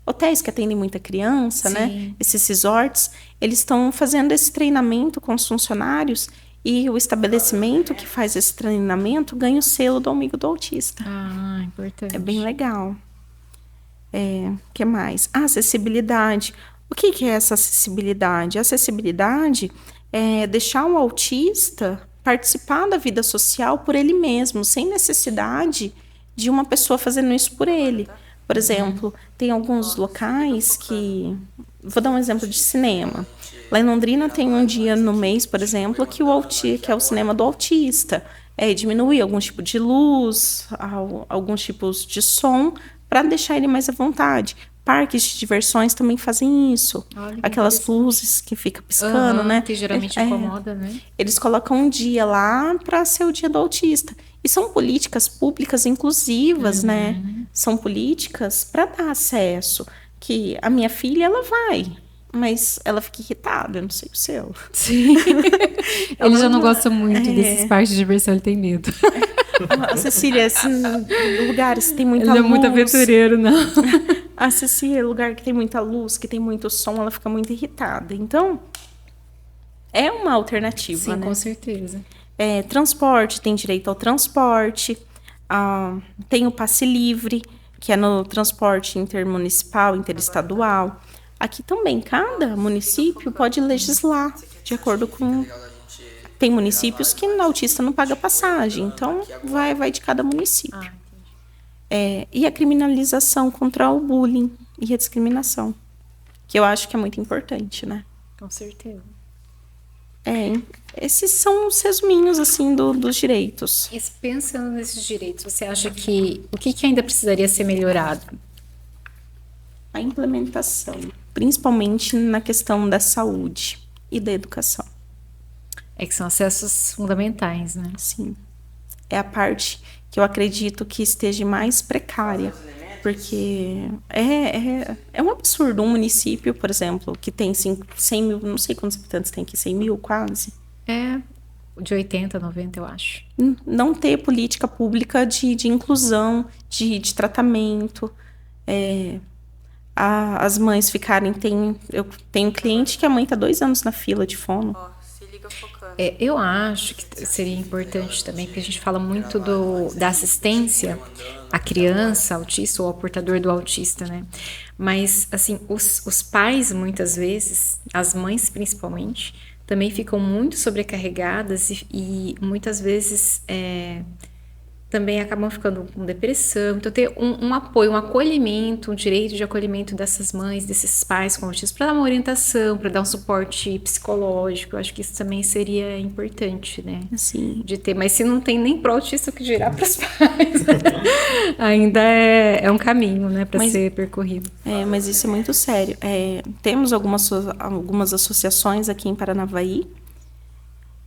hotéis que atendem muita criança, né? Esses resorts, eles estão fazendo esse treinamento com os funcionários e o estabelecimento que faz esse treinamento ganha o selo do amigo do autista.
Importante.
É bem legal. Que mais? Acessibilidade. O que é essa acessibilidade? A acessibilidade é deixar o autista participar da vida social por ele mesmo, sem necessidade de uma pessoa fazendo isso por ele. Por exemplo, tem alguns locais que... Vou dar um exemplo de cinema. Lá em Londrina tem um dia no mês, por exemplo, que é o cinema do autista. Diminuir algum tipo de luz, alguns tipos de som, para deixar ele mais à vontade. Parques de diversões também fazem isso. Aquelas luzes que ficam piscando, né?
Que geralmente incomoda, né?
Eles colocam um dia lá para ser o dia do autista. E são políticas públicas inclusivas, né? São políticas para dar acesso. Que a minha filha, ela vai, mas ela fica irritada, eu não sei o seu.
Sim. Ele já não gosta muito desses parques de diversão, ele tem medo.
A Cecília, lugares que tem muita luz.
Ele é muito aventureiro, não.
A Cecília, lugar que tem muita luz, que tem muito som, ela fica muito irritada. Então, é uma alternativa,
Sim,
né?
com certeza.
Transporte, tem direito ao transporte. Tem o passe livre, que é no transporte intermunicipal, interestadual. Aqui também, cada município pode legislar de acordo com... Tem municípios que o autista não paga passagem, então vai de cada município. E a criminalização contra o bullying e a discriminação, que eu acho que é muito importante, né?
Com certeza.
Esses são os resuminhos, assim, dos direitos.
E pensando nesses direitos, você acha que o que ainda precisaria ser melhorado?
A implementação, principalmente na questão da saúde e da educação.
Que são acessos fundamentais, né?
Sim. É a parte que eu acredito que esteja mais precária, porque é um absurdo um município, por exemplo, que tem 100 mil, não sei quantos habitantes tem aqui, 100 mil quase.
De 80, 90, eu acho.
Não ter política pública de inclusão, de tratamento. As mães ficarem... Eu tenho um cliente que a mãe está 2 anos na fila de fono.
Eu acho que seria importante também, porque a gente fala muito da assistência à criança autista ou ao portador do autista, né? Mas, assim, os pais, muitas vezes, as mães principalmente, também ficam muito sobrecarregadas e muitas vezes também acabam ficando com depressão. Então, ter um apoio, um acolhimento, um direito de acolhimento dessas mães, desses pais com autismo, para dar uma orientação, para dar um suporte psicológico. Eu acho que isso também seria importante, né?
Sim.
De ter. Mas se não tem nem para o autista, o que dirá para os pais? Ainda é um caminho, né, para ser percorrido.
Mas isso é muito sério. Temos algumas associações aqui em Paranavaí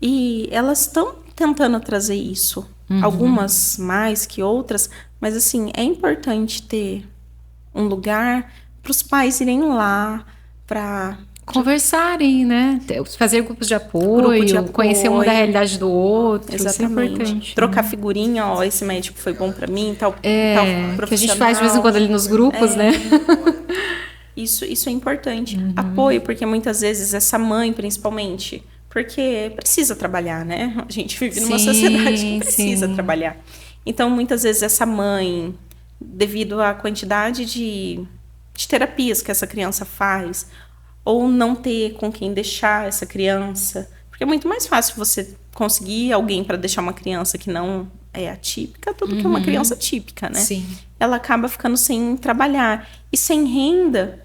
e elas estão tentando trazer isso. Algumas mais que outras, mas assim, é importante ter um lugar para os pais irem lá, para
conversarem, né? Fazer grupos de apoio, conhecer um da realidade do outro.
Exatamente.
Isso é importante.
Trocar figurinha, esse médico foi bom para mim, tal profissional.
Que a gente faz de vez em quando ali nos grupos, né?
Isso é importante. Apoio, porque muitas vezes essa mãe, principalmente, porque precisa trabalhar, né? A gente vive numa sociedade que precisa trabalhar. Então, muitas vezes, essa mãe, devido à quantidade de terapias que essa criança faz, ou não ter com quem deixar essa criança, porque é muito mais fácil você conseguir alguém para deixar uma criança que não é atípica do que uma criança típica, né?
Sim.
Ela acaba ficando sem trabalhar. E sem renda...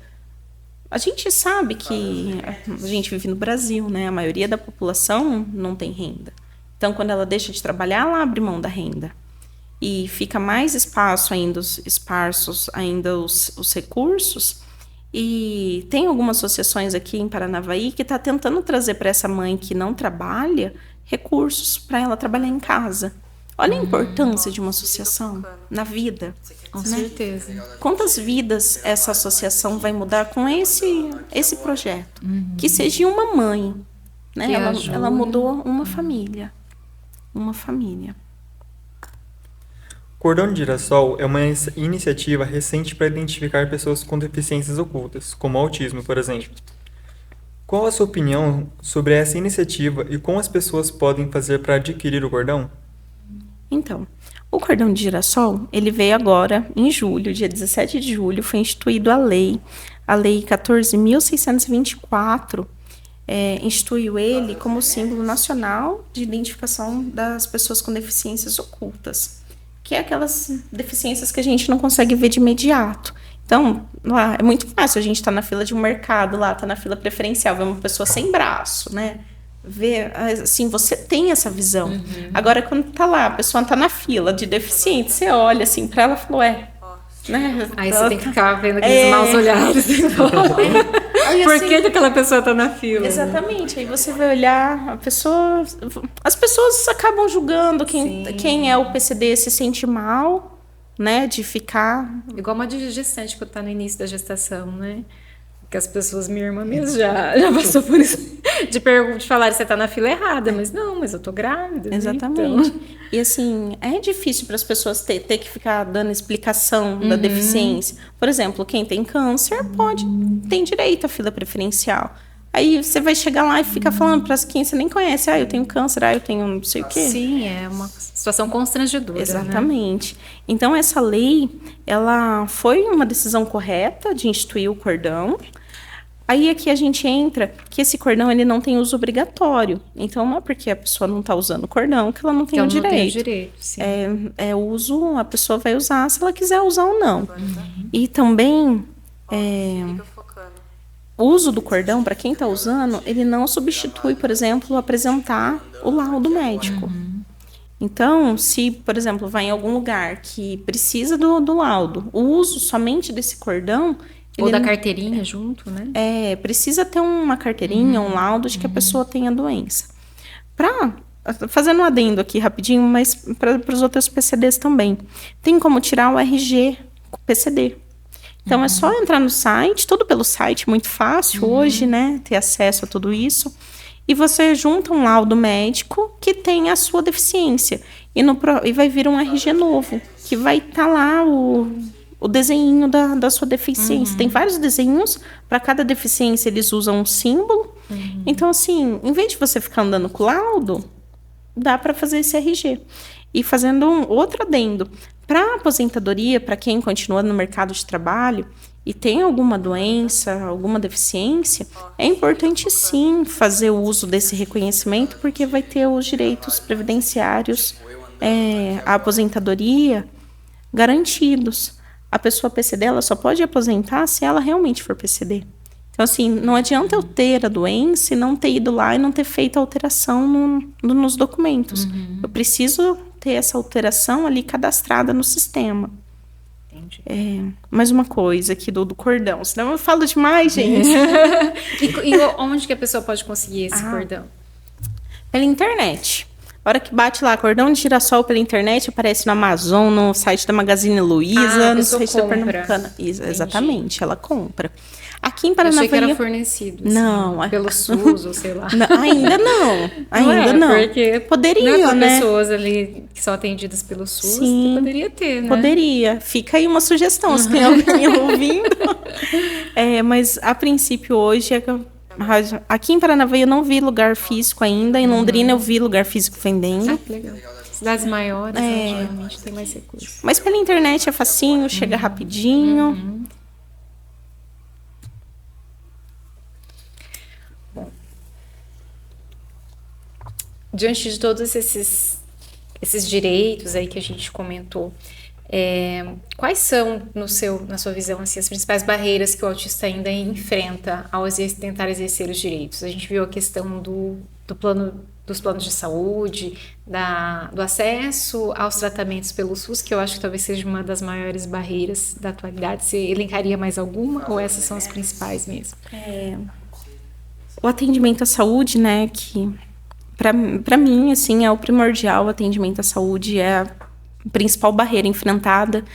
A gente sabe que a gente vive no Brasil, né? A maioria da população não tem renda. Então, quando ela deixa de trabalhar, ela abre mão da renda. E fica mais esparsos ainda os recursos. E tem algumas associações aqui em Paranavaí que está tentando trazer para essa mãe que não trabalha recursos para ela trabalhar em casa. Olha a importância de uma associação na vida.
Com certeza.
Quantas vidas essa associação vai mudar com esse projeto? Que seja uma mãe, né? Ela mudou uma família. Uma família.
Cordão de Girassol é uma iniciativa recente para identificar pessoas com deficiências ocultas, como autismo, por exemplo. Qual a sua opinião sobre essa iniciativa e como as pessoas podem fazer para adquirir o cordão?
Então, o Cordão de Girassol, ele veio agora, em julho, dia 17 de julho, foi instituído a Lei 14.624, instituiu ele como símbolo nacional de identificação das pessoas com deficiências ocultas, que é aquelas deficiências que a gente não consegue ver de imediato. Então, lá é muito fácil a gente estar na fila de um mercado, lá, tá na fila preferencial, ver uma pessoa sem braço, né? Ver, assim, você tem essa visão. Agora, quando tá lá, a pessoa tá na fila de deficiente, você olha assim pra ela e fala, né?
Aí você tem que ficar vendo aqueles maus olhares. Por que aquela pessoa tá na fila?
Exatamente. Aí você vai olhar, as pessoas acabam julgando quem é o PCD se sente mal, né? De ficar...
Igual uma gestante que tá no início da gestação, né? Que as pessoas, minha irmã mesmo já passou por isso, de falar, você tá na fila errada, mas eu tô grávida.
Exatamente. Então. E assim, é difícil para as pessoas ter que ficar dando explicação da deficiência. Por exemplo, quem tem câncer tem direito à fila preferencial. Aí você vai chegar lá e fica falando para quem você nem conhece, eu tenho câncer, eu tenho não sei o quê.
Sim, é uma situação constrangedora.
Exatamente.
Né?
Então, essa lei, ela foi uma decisão correta de instituir o cordão. Aí aqui a gente entra que esse cordão ele não tem uso obrigatório. Então não é porque a pessoa não está usando o cordão que ela não tem
Então
o
não tem o
direito.
direito, sim.
É uso, a pessoa vai usar se ela quiser usar ou não. E também o uso do cordão, para quem está usando, ele não substitui, por exemplo, apresentar o laudo médico. Então, se, por exemplo, vai em algum lugar que precisa do laudo, o uso somente desse cordão...
Ou da
não-
carteirinha junto, né?
precisa ter uma carteirinha, um laudo de que a pessoa tem a doença. Fazendo um adendo aqui rapidinho, mas para os outros PCDs também. Tem como tirar o RG com PCD. Então, é só entrar no site, tudo pelo site, muito fácil hoje, né? Ter acesso a tudo isso. E você junta um laudo médico que tem a sua deficiência. E vai vir um RG novo, que vai estar lá o desenho da sua deficiência. Tem vários desenhos, para cada deficiência eles usam um símbolo. Então, assim, em vez de você ficar andando com o laudo, dá para fazer esse RG. E fazendo outro adendo, para aposentadoria, para quem continua no mercado de trabalho e tem alguma doença, alguma deficiência, é importante sim fazer o uso desse reconhecimento, porque vai ter os direitos previdenciários, a aposentadoria garantidos. A pessoa PCD ela só pode aposentar se ela realmente for PCD. Então, assim, não adianta eu ter a doença e não ter ido lá e não ter feito a alteração nos documentos. Eu preciso ter essa alteração ali cadastrada no sistema.
Entendi.
Mais uma coisa aqui do cordão, senão eu falo demais, gente.
E onde que a pessoa pode conseguir esse cordão?
Pela internet. A hora que bate lá, cordão de girassol pela internet, aparece no Amazon, no site da Magazine Luiza,
a
no
pessoa
site da
compra.
Pernambucana. Exatamente, ela compra. Aqui em
Eu
Paranavaí...
achei que era fornecido. Assim,
Não.
Pelo SUS, ou sei lá.
Ainda não. Ainda não.
Porque
Poderia,
não é para
né?
pessoas ali que são atendidas pelo SUS,
Sim.
que poderia ter, né?
Poderia. Fica aí uma sugestão, se tem alguém ouvindo. Mas, a princípio, hoje... Aqui em Paranavaí eu não vi lugar físico ainda. Em Londrina eu vi lugar físico vendendo.
Ah, que legal. Cidades maiores, né, geralmente tem mais recursos.
Mas pela internet é facinho, chega rapidinho.
Diante de todos esses direitos aí que a gente comentou, quais são, na sua visão, assim, as principais barreiras que o autista ainda enfrenta ao tentar exercer os direitos? A gente viu a questão dos planos de saúde, do acesso aos tratamentos pelo SUS, que eu acho que talvez seja uma das maiores barreiras da atualidade. Você elencaria mais alguma ou essas são as principais mesmo?
O atendimento à saúde, né, que para mim, assim, é o primordial. O atendimento à saúde é a principal barreira enfrentada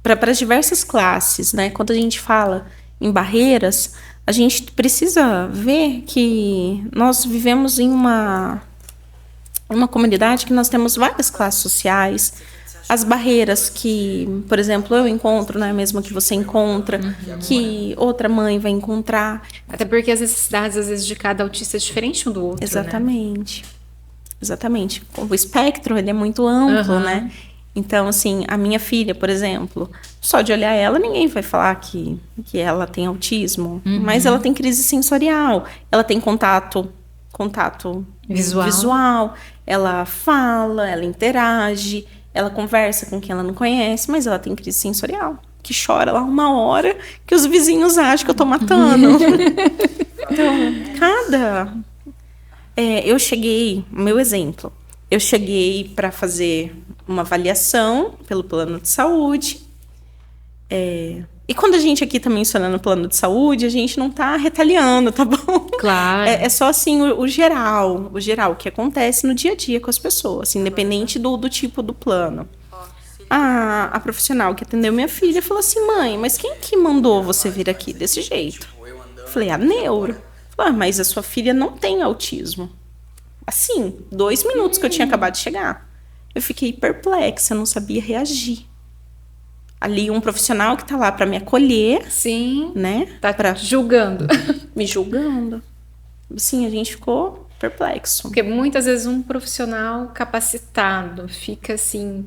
para as diversas classes, né? Quando a gente fala em barreiras, a gente precisa ver que nós vivemos em uma comunidade que nós temos várias classes sociais. As barreiras que, por exemplo, eu encontro, não é mesmo que você encontra, que outra mãe vai encontrar.
Até porque as necessidades, às vezes, de cada autista é diferente um do outro,
Exatamente. Né? Exatamente. O espectro, ele é muito amplo, né? Então, assim, a minha filha, por exemplo, só de olhar ela, ninguém vai falar que ela tem autismo. Mas ela tem crise sensorial, ela tem contato visual, ela fala, ela interage, ela conversa com quem ela não conhece, mas ela tem crise sensorial, que chora lá 1 hora, que os vizinhos acham que eu tô matando. Então, meu exemplo, eu cheguei para fazer uma avaliação pelo plano de saúde, e quando a gente aqui tá mencionando o plano de saúde, a gente não tá retaliando, tá bom?
Claro.
É só assim o geral, o que acontece no dia a dia com as pessoas, independente do tipo do plano. A profissional que atendeu minha filha falou assim: mãe, mas quem que mandou você vir aqui desse jeito? Eu falei: a neuro. Falei: mas a sua filha não tem autismo. Assim, 2 minutos que eu tinha acabado de chegar. Eu fiquei perplexa, não sabia reagir. Ali um profissional que tá lá para me acolher.
Sim.
Né?
Tá julgando.
Me julgando. Sim, a gente ficou perplexo.
Porque muitas vezes um profissional capacitado fica assim,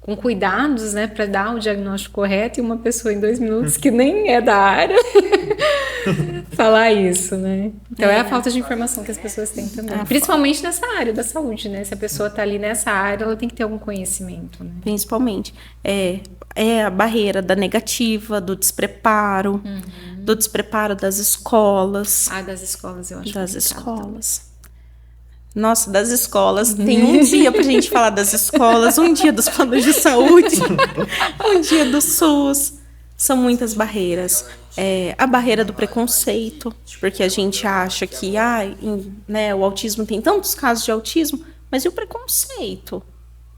com cuidados, né, para dar o diagnóstico correto, e uma pessoa em 2 minutos que nem é da área falar isso, né? Então é a falta de informação que as pessoas têm também. Principalmente nessa área da saúde, né? Se a pessoa está ali nessa área, ela tem que ter algum conhecimento, né?
Principalmente. É a barreira da negativa, do despreparo das escolas.
Das escolas, eu acho.
Das escolas. Nossa, das escolas. Tem um dia pra gente falar das escolas, um dia dos planos de saúde, um dia do SUS. São muitas barreiras. A barreira do preconceito, porque a gente acha que né, o autismo tem tantos casos de autismo, mas e o preconceito?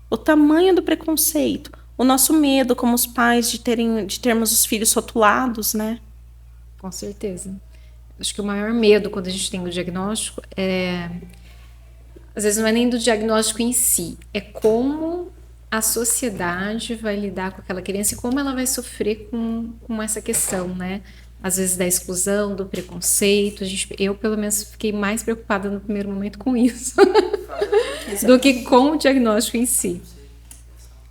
O tamanho do preconceito? O nosso medo como os pais de termos os filhos rotulados, né?
Com certeza. Acho que o maior medo quando a gente tem o diagnóstico às vezes não é nem do diagnóstico em si, é como a sociedade vai lidar com aquela criança e como ela vai sofrer com essa questão, né? Às vezes da exclusão, do preconceito. Eu, pelo menos, fiquei mais preocupada no primeiro momento com isso do que com o diagnóstico em si.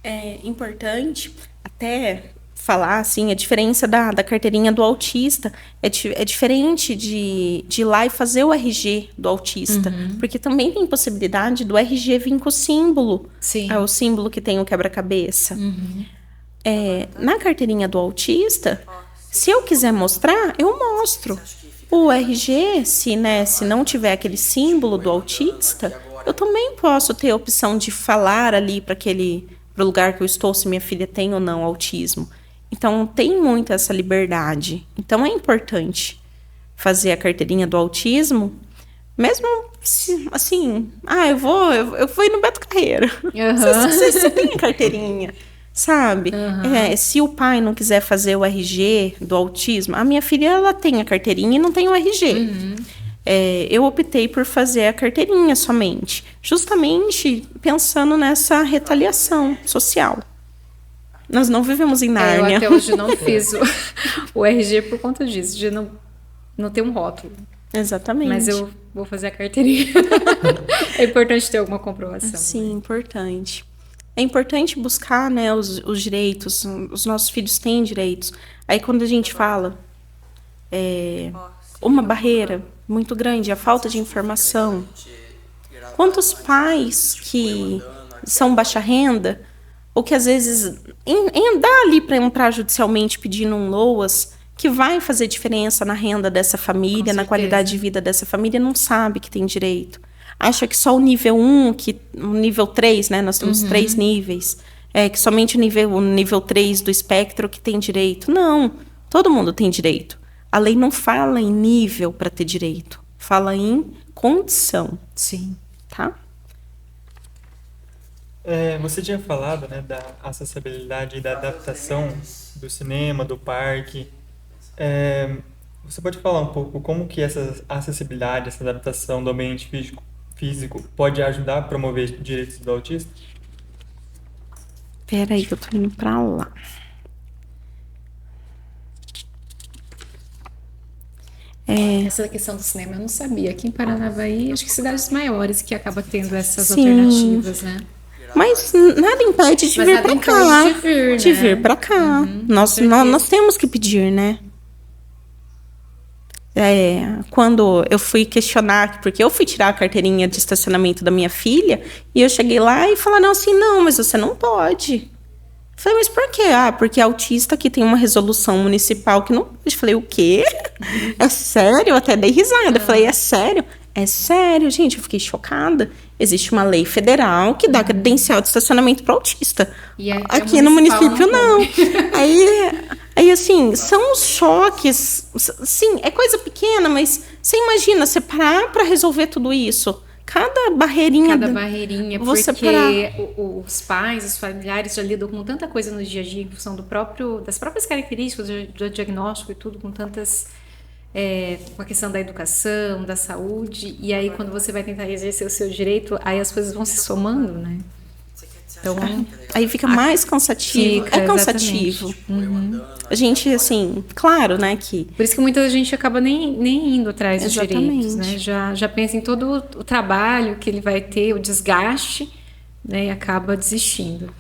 É importante até falar, assim, a diferença da carteirinha do autista é diferente de ir lá e fazer o RG do autista, porque também tem possibilidade do RG vir com o símbolo.
Sim.
É o símbolo que tem o quebra-cabeça. Na carteirinha do autista, se eu quiser mostrar, eu mostro. O RG, se não tiver aquele símbolo do autista, eu também posso ter a opção de falar ali para o lugar que eu estou, se minha filha tem ou não autismo. Então, tem muito essa liberdade. Então, é importante fazer a carteirinha do autismo, mesmo assim, eu vou ir no Beto Carreiro. Você tem a carteirinha, sabe? Se o pai não quiser fazer o RG do autismo, a minha filha, ela tem a carteirinha e não tem o RG. Eu optei por fazer a carteirinha somente, justamente pensando nessa retaliação social. Nós não vivemos em Nárnia.
Eu até hoje não fiz o RG por conta disso, de não ter um rótulo.
Exatamente.
Mas eu vou fazer a carteirinha. É importante ter alguma comprovação.
Sim, importante. É importante buscar, né, os direitos. Os nossos filhos têm direitos. Aí quando a gente fala uma barreira muito grande, a falta de informação. Quantos pais que são baixa renda, ou que às vezes andar ali para entrar judicialmente pedindo um LOAS, que vai fazer diferença na renda dessa família, na qualidade de vida dessa família, não sabe que tem direito. Acha que só o nível 1, o nível 3, né? Nós temos 3 níveis. Que somente o nível 3 do espectro que tem direito. Não, todo mundo tem direito. A lei não fala em nível para ter direito. Fala em condição.
Sim.
Tá?
Você tinha falado, né, da acessibilidade e da adaptação do cinema, do parque. Você pode falar um pouco como que essa acessibilidade, essa adaptação do ambiente físico pode ajudar a promover os direitos do autista?
Espera aí que eu tô indo para lá.
Essa questão do cinema eu não sabia. Aqui em Paranavaí, acho que cidades maiores que acabam tendo essas alternativas, né?
Mas nada impede de vir para cá. De vir para cá. Nós temos que pedir, né? Quando eu fui questionar, porque eu fui tirar a carteirinha de estacionamento da minha filha, e eu cheguei lá e falaram assim, não, mas você não pode. Eu falei, mas por quê? Porque autista aqui tem uma resolução municipal que não... Eu falei, o quê? É sério? Eu até dei risada. Eu falei, é sério? É sério, gente. Eu fiquei chocada. Existe uma lei federal que dá credencial de estacionamento para autista. Aqui no município, não. Aí, assim, são os choques. Sim, é coisa pequena, mas você imagina, você parar para resolver tudo isso. Cada barreirinha,
você porque os pais, os familiares já lidam com tanta coisa no dia a dia, em função das próprias características do diagnóstico e tudo, com tantas... com a questão da educação, da saúde, e aí quando você vai tentar exercer o seu direito, aí as coisas vão se somando, né? Então,
aí fica mais cansativo. É cansativo. A gente, assim, claro, né, que...
Por isso que muita gente acaba nem indo atrás dos direitos, né? Já pensa em todo o trabalho que ele vai ter, o desgaste, né, e acaba desistindo.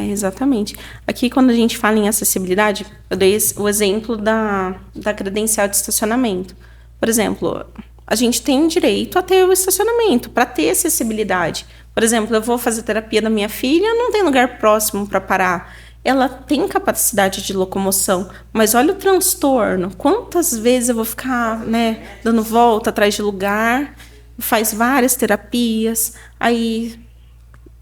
Exatamente. Aqui, quando a gente fala em acessibilidade, eu dei o exemplo da credencial de estacionamento. Por exemplo, a gente tem direito a ter o estacionamento, para ter acessibilidade. Por exemplo, eu vou fazer terapia da minha filha, não tem lugar próximo para parar. Ela tem capacidade de locomoção, mas olha o transtorno. Quantas vezes eu vou ficar, né, dando volta atrás de lugar, faz várias terapias, aí...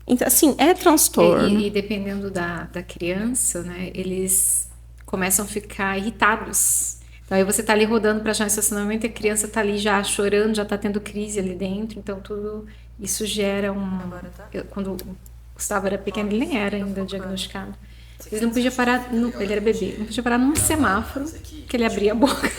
Então, assim, é transtorno.
E dependendo da criança, né, eles começam a ficar irritados. Então, aí você está ali rodando para achar um estacionamento e a criança está ali já chorando, já está tendo crise ali dentro. Então, tudo isso gera quando o Gustavo era pequeno, ele nem era ainda diagnosticado. Ele não podia parar, ele era bebê, não podia parar num semáforo que ele abria a boca.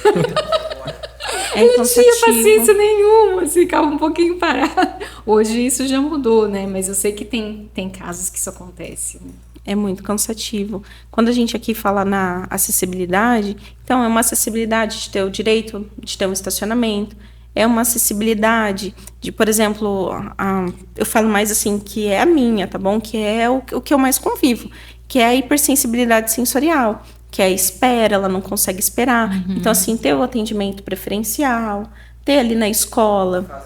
Ele não tinha paciência nenhuma, assim, ficava um pouquinho parado. Hoje isso já mudou, né? Mas eu sei que tem casos que isso acontece, né?
É muito cansativo. Quando a gente aqui fala na acessibilidade, então é uma acessibilidade de ter o direito de ter um estacionamento, é uma acessibilidade de, por exemplo, eu falo mais assim, que é a minha, tá bom? Que é o que eu mais convivo, que é a hipersensibilidade sensorial, que é a espera, ela não consegue esperar. Uhum. Então, assim, ter o atendimento preferencial, ter ali na escola,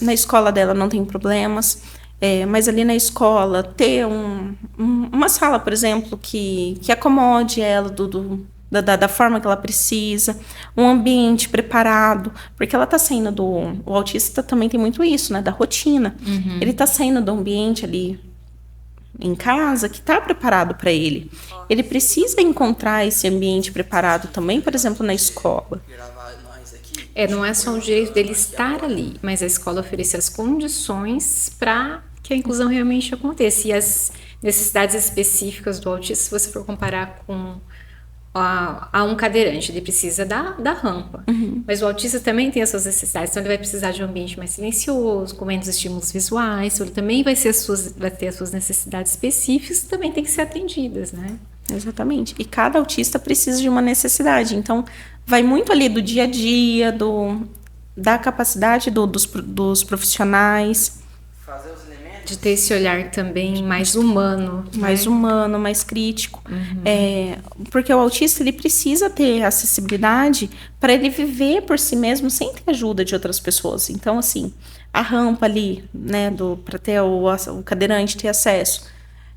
na escola dela não tem problemas, mas ali na escola ter uma sala, por exemplo, que acomode ela da forma que ela precisa, um ambiente preparado, porque ela está saindo o autista também tem muito isso, né, da rotina. Uhum. Ele está saindo do ambiente ali em casa que está preparado para ele. Ele precisa encontrar esse ambiente preparado também, por exemplo, na escola.
Não é só o direito dele estar ali, mas a escola oferecer as condições para que a inclusão realmente aconteça. E as necessidades específicas do autista, se você for comparar com a um cadeirante, ele precisa da rampa. Uhum. Mas o autista também tem as suas necessidades, então ele vai precisar de um ambiente mais silencioso, com menos estímulos visuais, então ele também vai ter as suas necessidades específicas que também tem que ser atendidas, né?
Exatamente. E cada autista precisa de uma necessidade, então vai muito ali do dia a dia, da capacidade dos profissionais.
De ter esse olhar também mais humano.
Mais humano, mais crítico. Uhum. Porque o autista ele precisa ter acessibilidade para ele viver por si mesmo sem ter ajuda de outras pessoas. Então, assim, a rampa ali, né, para ter o cadeirante ter acesso.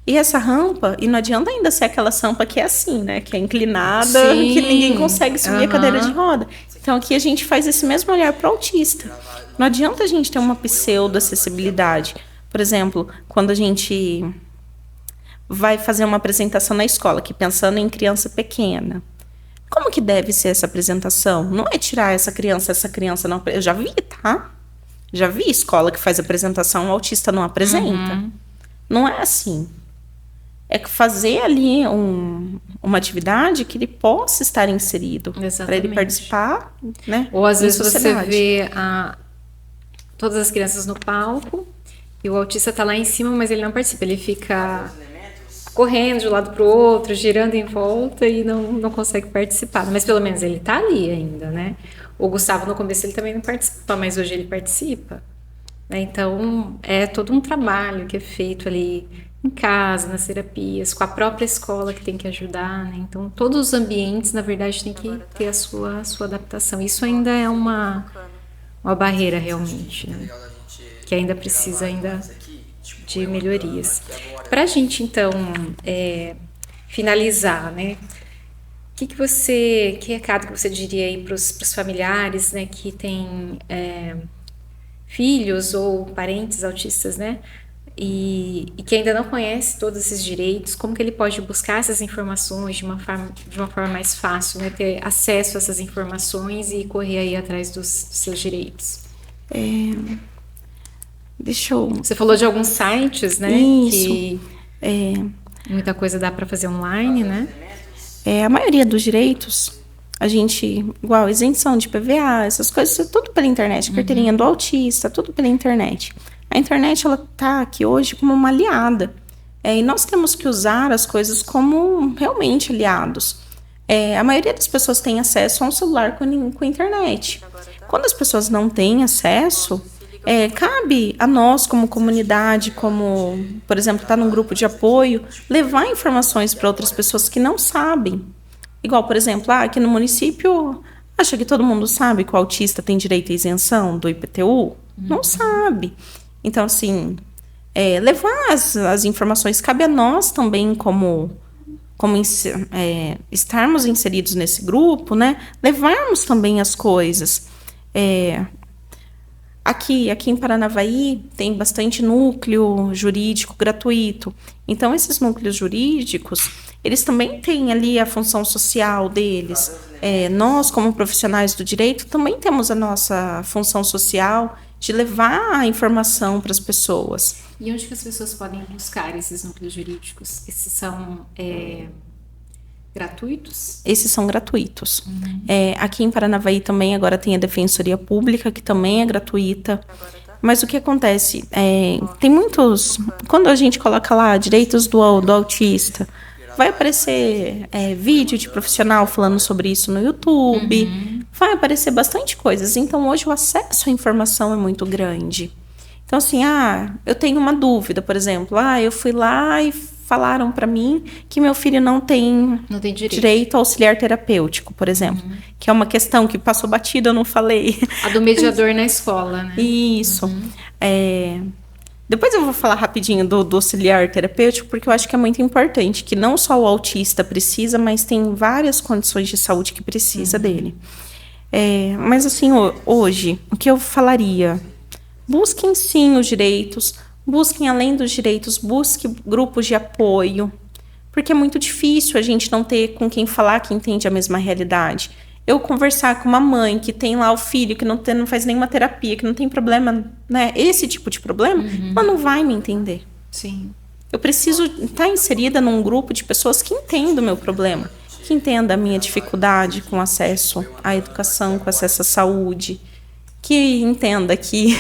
E essa rampa, e não adianta ainda ser aquela rampa que é assim, né, que é inclinada, sim, que ninguém consegue subir a cadeira de roda. Então, aqui a gente faz esse mesmo olhar para o autista. Não adianta a gente ter uma pseudo-acessibilidade. Por exemplo, quando a gente vai fazer uma apresentação na escola, que pensando em criança pequena, como que deve ser essa apresentação? Não é tirar essa criança não... Eu já vi, tá? Já vi escola que faz apresentação, o autista não apresenta. Uhum. Não é assim. É fazer ali uma atividade que ele possa estar inserido. Para ele participar, né?
Ou às vezes você vê todas as crianças no palco, e o autista está lá em cima, mas ele não participa. Ele fica correndo de um lado para o outro, girando em volta e não consegue participar. Mas pelo menos ele está ali ainda, né? O Gustavo, no começo, ele também não participa, mas hoje ele participa. Né? Então, é todo um trabalho que é feito ali em casa, nas terapias, com a própria escola que tem que ajudar. Né? Então, todos os ambientes, na verdade, tem que ter a sua adaptação. Isso ainda é uma barreira, realmente, né? Que ainda precisa de melhorias. Para a gente, então, finalizar, né? Que recado que você diria aí para os familiares, né, que têm filhos ou parentes autistas, né? E que ainda não conhece todos esses direitos, como que ele pode buscar essas informações de uma forma mais fácil, né? Ter acesso a essas informações e correr aí atrás dos seus direitos? Você falou de alguns sites, né?
Isso.
Muita coisa dá para fazer online, né?
A maioria dos direitos, a gente, igual isenção de PVA, essas coisas, tudo pela internet. Carteirinha do autista, tudo pela internet. A internet, ela tá aqui hoje como uma aliada. E nós temos que usar as coisas como realmente aliados. A maioria das pessoas tem acesso a um celular com internet. Quando as pessoas não têm acesso, Cabe a nós, como comunidade, como, por exemplo, estar num grupo de apoio, levar informações para outras pessoas que não sabem. Igual, por exemplo, aqui no município, acha que todo mundo sabe que o autista tem direito à isenção do IPTU? Não sabe. Então, assim, levar as informações, cabe a nós também, como estarmos inseridos nesse grupo, né? Levarmos também as coisas. Aqui em Paranavaí tem bastante núcleo jurídico gratuito. Então, esses núcleos jurídicos, eles também têm ali a função social deles. Nós, como profissionais do direito, também temos a nossa função social de levar a informação para as pessoas.
E onde que as pessoas podem buscar esses núcleos jurídicos? Esses são gratuitos?
Esses são gratuitos. Aqui em Paranavaí também agora tem a Defensoria Pública, que também é gratuita. Mas o que acontece? Tem muitos... Quando a gente coloca lá direitos do autista, vai aparecer vídeo de profissional falando sobre isso no YouTube, vai aparecer bastante coisas. Então, hoje o acesso à informação é muito grande. Então, assim, eu tenho uma dúvida, por exemplo. Eu fui lá e falaram para mim que meu filho não tem direito ao auxiliar terapêutico, por exemplo. Que é uma questão que passou batida, eu não falei.
A do mediador na escola, né?
Isso. Depois eu vou falar rapidinho do auxiliar terapêutico, porque eu acho que é muito importante, que não só o autista precisa, mas tem várias condições de saúde que precisa dele. Mas, assim, hoje, o que eu falaria? Busquem, sim, os direitos, busquem, além dos direitos, busque grupos de apoio, porque é muito difícil a gente não ter com quem falar que entende a mesma realidade. Eu conversar com uma mãe que tem lá o filho, que não faz nenhuma terapia, que não tem problema, né? Esse tipo de problema, ela não vai me entender.
Sim.
Eu preciso estar inserida num grupo de pessoas que entendam o meu problema, que entendam a minha dificuldade com acesso à educação, com acesso à saúde, que entenda que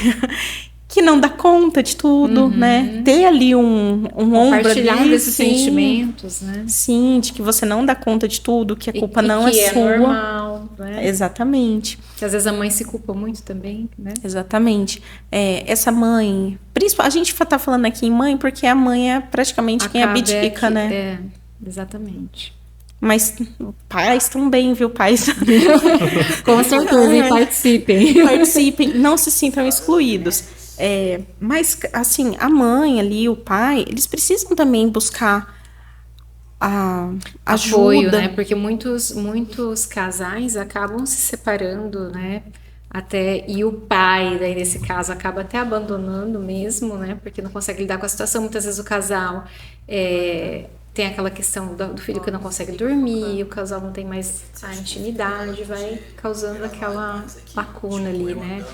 não dá conta de tudo, né? Ter ali um ombro ali,
compartilhar desses sentimentos, né?
Sim, de que você não dá conta de tudo, que a culpa não é sua.
Que é normal, né?
Exatamente.
Que às vezes a mãe se culpa muito também, né?
Exatamente. Essa mãe... A gente tá falando aqui em mãe porque a mãe é praticamente quem abdica, né?
Exatamente.
Mas pais também, viu? Pais.
Com certeza, e participem.
Participem, não se sintam excluídos. Mas, assim, a mãe ali, o pai, eles precisam também buscar a ajuda.
Apoio, né? Porque muitos casais acabam se separando, né? E o pai, daí nesse caso, acaba até abandonando mesmo, né? Porque não consegue lidar com a situação. Muitas vezes o casal tem aquela questão do filho que não consegue dormir, o casal não tem mais a intimidade, vai causando aquela lacuna ali, né?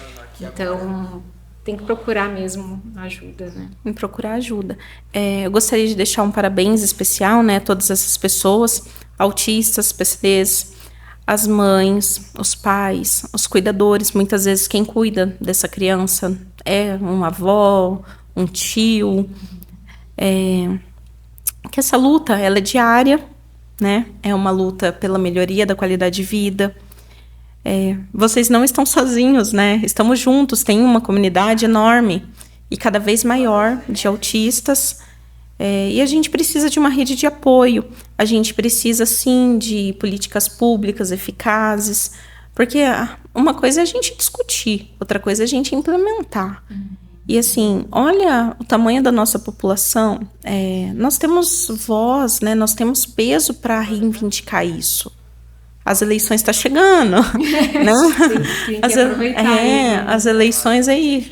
Então, tem que procurar mesmo ajuda, né?
Procurar ajuda. Eu gostaria de deixar um parabéns especial, né, a todas essas pessoas, autistas, PCDs, as mães, os pais, os cuidadores. Muitas vezes quem cuida dessa criança é uma avó, um tio. Que essa luta, ela é diária, né? É uma luta pela melhoria da qualidade de vida. Vocês não estão sozinhos, né? Estamos juntos, tem uma comunidade enorme e cada vez maior de autistas. E a gente precisa de uma rede de apoio. A gente precisa, sim, de políticas públicas eficazes. Porque uma coisa é a gente discutir, outra coisa é a gente implementar. E assim, olha o tamanho da nossa população. Nós temos voz, né? Nós temos peso para reivindicar isso. As eleições estão chegando, né? As eleições aí,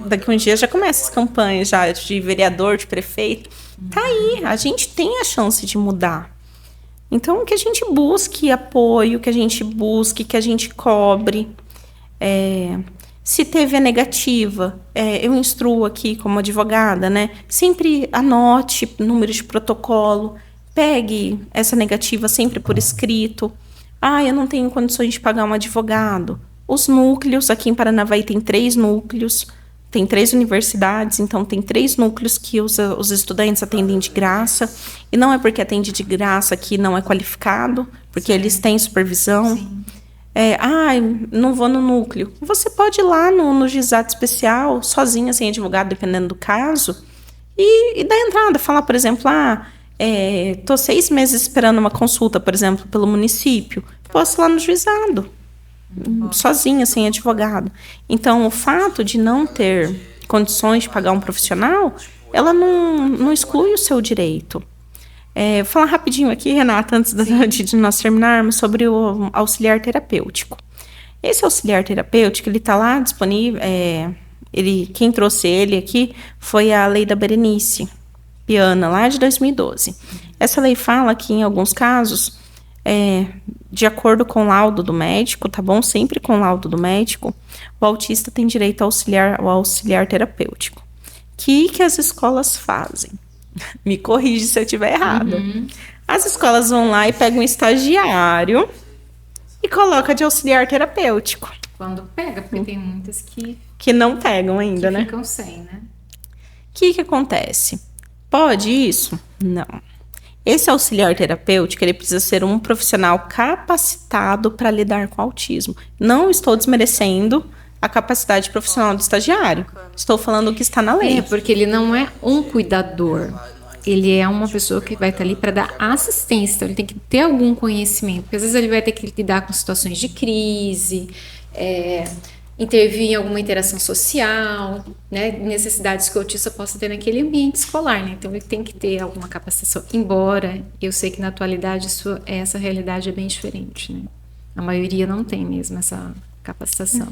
daqui a uns dias já começam as campanhas já de vereador, de prefeito. Tá aí, a gente tem a chance de mudar. Então, que a gente busque apoio, que a gente busque, que a gente cobre. Se teve a negativa, eu instruo aqui como advogada, né? Sempre anote número de protocolo, pegue essa negativa sempre por escrito. Eu não tenho condições de pagar um advogado. Os núcleos, aqui em Paranavaí tem 3 núcleos, tem 3 universidades, então tem 3 núcleos que os estudantes atendem de graça. E não é porque atende de graça que não é qualificado, porque eles têm supervisão. Não vou no núcleo. Você pode ir lá no juizado especial, sozinha, sem advogado, dependendo do caso, e dar entrada. Falar, por exemplo, tô 6 meses esperando uma consulta, por exemplo, pelo município. Posso ir lá no juizado, sozinha, sem advogado. Então, o fato de não ter condições de pagar um profissional, ela não exclui o seu direito. Vou falar rapidinho aqui, Renata, antes de nós terminarmos, sobre o auxiliar terapêutico. Esse auxiliar terapêutico, ele está lá disponível. Quem trouxe ele aqui foi a lei da Berenice Piana, lá de 2012. Essa lei fala que, em alguns casos, de acordo com o laudo do médico, tá bom? Sempre com o laudo do médico, o autista tem direito ao auxiliar terapêutico. O que as escolas fazem? Me corrige se eu estiver errada. As escolas vão lá e pegam um estagiário e colocam de auxiliar terapêutico.
Quando pega, porque tem muitas
que não pegam ainda, né?
Ficam sem, né?
O que acontece? Pode isso? Não. Esse auxiliar terapêutico, ele precisa ser um profissional capacitado para lidar com autismo. Não estou desmerecendo a capacidade profissional do estagiário. Estou falando o que está na lei.
Porque ele não é um cuidador. Ele é uma pessoa que vai estar ali para dar assistência. Então, ele tem que ter algum conhecimento. Porque, às vezes, ele vai ter que lidar com situações de crise, intervir em alguma interação social, né? Necessidades que o autista possa ter naquele ambiente escolar, né? Então, ele tem que ter alguma capacitação. Embora eu sei que, na atualidade, essa realidade é bem diferente, né? A maioria não tem mesmo essa capacitação.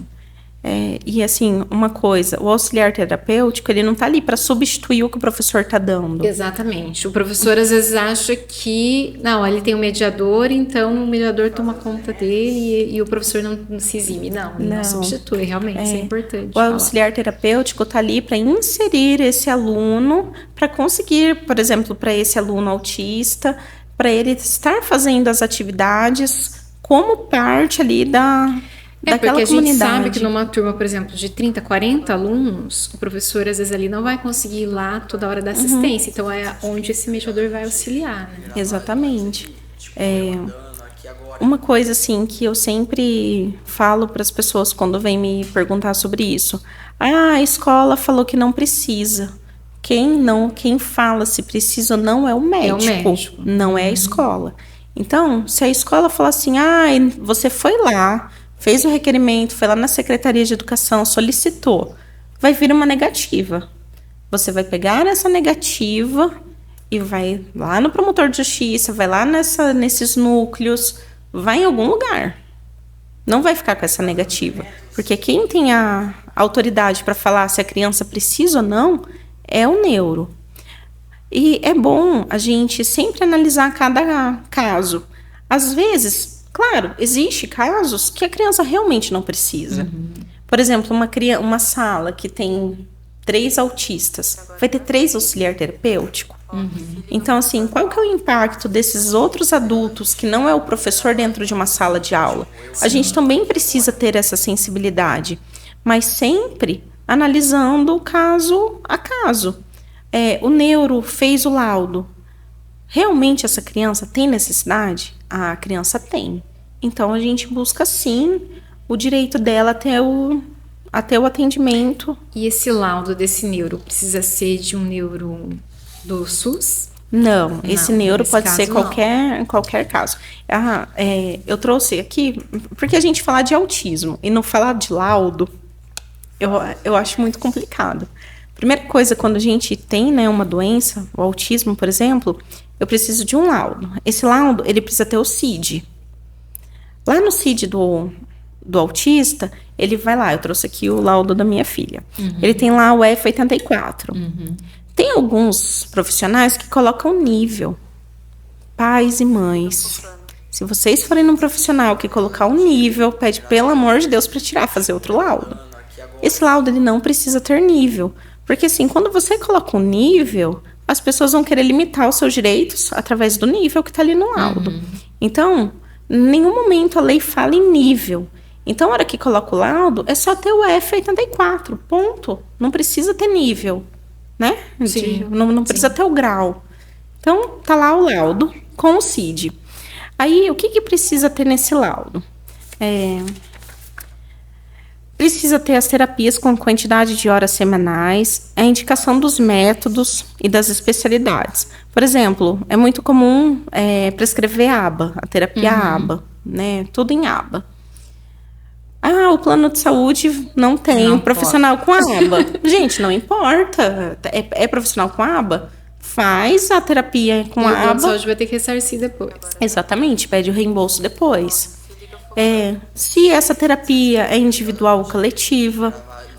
E assim, uma coisa, o auxiliar terapêutico, ele não está ali para substituir o que o professor está dando.
Exatamente. O professor às vezes acha que, não, ele tem um mediador, então o mediador toma conta dele e o professor não se exime. Não substitui, realmente, isso é importante.
O auxiliar terapêutico está ali para inserir esse aluno, para conseguir, por exemplo, para esse aluno autista, para ele estar fazendo as atividades como parte ali daquela
porque a
comunidade.
gente sabe que numa turma, por exemplo, de 30, 40 alunos, o professor, às vezes, ali não vai conseguir ir lá toda hora da assistência. Então, é onde esse mediador vai auxiliar, né?
Exatamente. Uma coisa, assim, que eu sempre falo para as pessoas quando vêm me perguntar sobre isso. A escola falou que não precisa. Quem fala se precisa ou não é o médico. Não é a escola. Então, se a escola falar assim, você foi lá, fez o requerimento, foi lá na Secretaria de Educação, solicitou, vai vir uma negativa. Você vai pegar essa negativa e vai lá no promotor de justiça, vai lá nesses núcleos, vai em algum lugar. Não vai ficar com essa negativa. Porque quem tem a autoridade para falar se a criança precisa ou não é o neuro. E é bom a gente sempre analisar cada caso. Às vezes, claro, existem casos que a criança realmente não precisa. Por exemplo, uma sala que tem 3 autistas, vai ter 3 auxiliar terapêutico. Então, assim, qual que é o impacto desses outros adultos que não é o professor dentro de uma sala de aula? A gente também precisa ter essa sensibilidade, mas sempre analisando caso a caso. O neuro fez o laudo. Realmente essa criança tem necessidade? A criança tem. Então, a gente busca, sim, o direito dela até o atendimento.
E esse laudo desse neuro precisa ser de um neuro do SUS?
Não, esse neuro pode ser
caso,
qualquer caso. Eu trouxe aqui, porque a gente falar de autismo e não falar de laudo, eu acho muito complicado. Primeira coisa, quando a gente tem, né, uma doença, o autismo, por exemplo, eu preciso de um laudo. Esse laudo, ele precisa ter o CID. Lá no CID do autista, ele vai lá, eu trouxe aqui o laudo da minha filha. Ele tem lá o F84. Tem alguns profissionais que colocam nível. Pais e mães. Se vocês forem num profissional que colocar um nível, pede pelo amor de Deus para fazer outro laudo. Esse laudo, ele não precisa ter nível. Porque assim, quando você coloca um nível, as pessoas vão querer limitar os seus direitos através do nível que está ali no laudo. Então, em nenhum momento a lei fala em nível. Então, a hora que coloca o laudo, é só ter o F84, ponto. Não precisa ter nível, né?
Sim.
Não precisa ter o grau. Então, tá lá o laudo com o CID. Aí, o que precisa ter nesse laudo? Precisa ter as terapias com quantidade de horas semanais, a indicação dos métodos e das especialidades. Por exemplo, é muito comum prescrever ABA, a terapia ABA, né? Tudo em ABA. O plano de saúde não tem
Não
profissional com ABA. Gente, não importa. É profissional com ABA? Faz a terapia com
E o plano de
ABA.
saúde vai ter que ressarcir depois.
Exatamente, pede o reembolso depois. Se essa terapia é individual ou coletiva,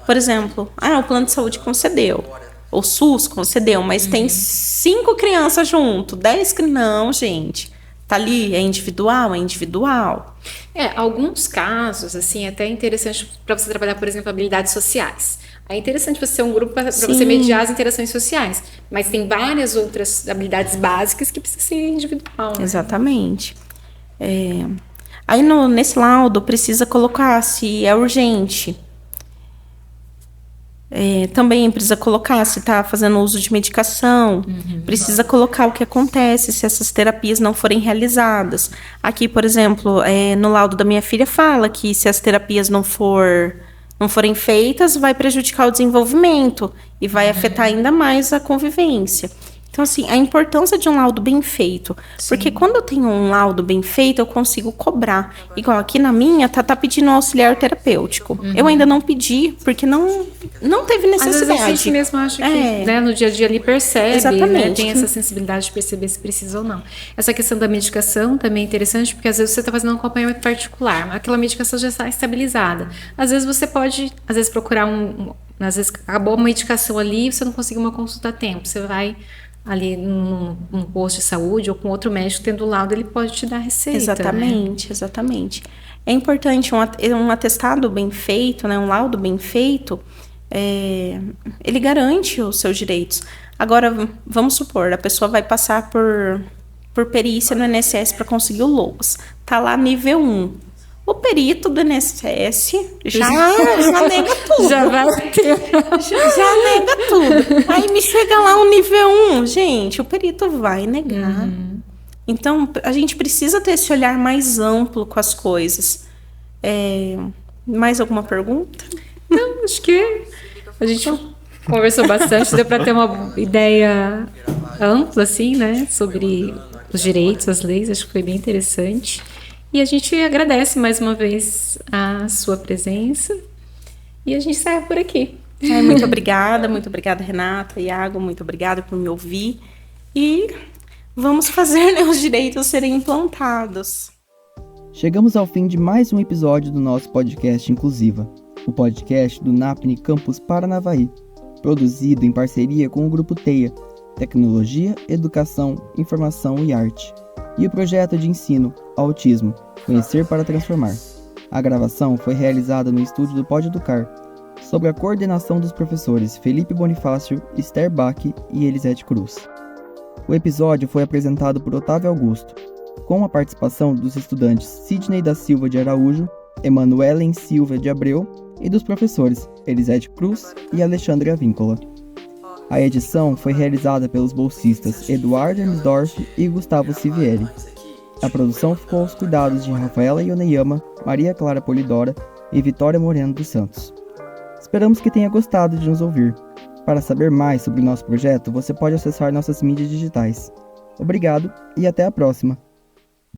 por exemplo, o plano de saúde concedeu, o SUS concedeu, mas tem 5 crianças junto, 10 não, gente. Tá ali, é individual, é individual.
Alguns casos, assim, é até interessante para você trabalhar, por exemplo, habilidades sociais. É interessante você ter um grupo para você mediar as interações sociais, mas tem várias outras habilidades básicas que precisa ser individual, né?
Exatamente. Aí nesse laudo precisa colocar se é urgente. Também precisa colocar se está fazendo uso de medicação. Precisa colocar o que acontece se essas terapias não forem realizadas. Aqui, por exemplo, no laudo da minha filha fala que se as terapias não forem feitas, vai prejudicar o desenvolvimento e vai afetar ainda mais a convivência. Então, assim, a importância de um laudo bem feito. Sim. Porque quando eu tenho um laudo bem feito, eu consigo cobrar. Igual aqui na minha, tá pedindo um auxiliar terapêutico. Eu ainda não pedi, porque não teve necessidade.
Às vezes a gente mesmo acha que no dia a dia ali percebe,
exatamente,
né? Tem essa sensibilidade de perceber se precisa ou não. Essa questão da medicação também é interessante, porque às vezes você está fazendo um acompanhamento particular, mas aquela medicação já está estabilizada. Às vezes você pode, procurar às vezes acabou uma medicação ali e você não conseguiu uma consulta a tempo. Você vai ali num posto de saúde ou com outro médico tendo laudo, ele pode te dar receita.
Exatamente, né? Exatamente. É importante um atestado bem feito, né, um laudo bem feito, ele garante os seus direitos. Agora, vamos supor, a pessoa vai passar por perícia no INSS para conseguir o LOAS. Tá lá nível 1. O perito do INSS já nega tudo.
Já vai ter.
Já nega tudo. Aí me chega lá um nível 1. Gente, o perito vai negar. Então, a gente precisa ter esse olhar mais amplo com as coisas. Mais alguma pergunta?
Não, acho que a gente conversou bastante. Deu para ter uma ideia ampla, assim, né? Sobre os direitos, as leis. Acho que foi bem interessante. E a gente agradece mais uma vez a sua presença. E a gente sai por aqui.
Muito obrigada, Renata, Iago, muito obrigada por me ouvir. E vamos fazer, né, os direitos serem implantados.
Chegamos ao fim de mais um episódio do nosso podcast Inclusiva, o podcast do NAPNE Campus Paranavaí, produzido em parceria com o Grupo TEIA, Tecnologia, Educação, Informação e Arte, e o projeto de ensino Autismo, Conhecer para Transformar. A gravação foi realizada no estúdio do Pode Educar, sob a coordenação dos professores Felipe Bonifácio, Esther Bach e Elisete Cruz. O episódio foi apresentado por Otávio Augusto, com a participação dos estudantes Sidney da Silva de Araújo, Emanuelen Silva de Abreu e dos professores Elisete Cruz e Alexandre Avíncola. A edição foi realizada pelos bolsistas Eduardo Emsdorf e Gustavo Sivieri. A produção ficou aos cuidados de Rafaela Yoneyama, Maria Clara Polidora e Vitória Moreno dos Santos. Esperamos que tenha gostado de nos ouvir. Para saber mais sobre nosso projeto, você pode acessar nossas mídias digitais. Obrigado e até a próxima!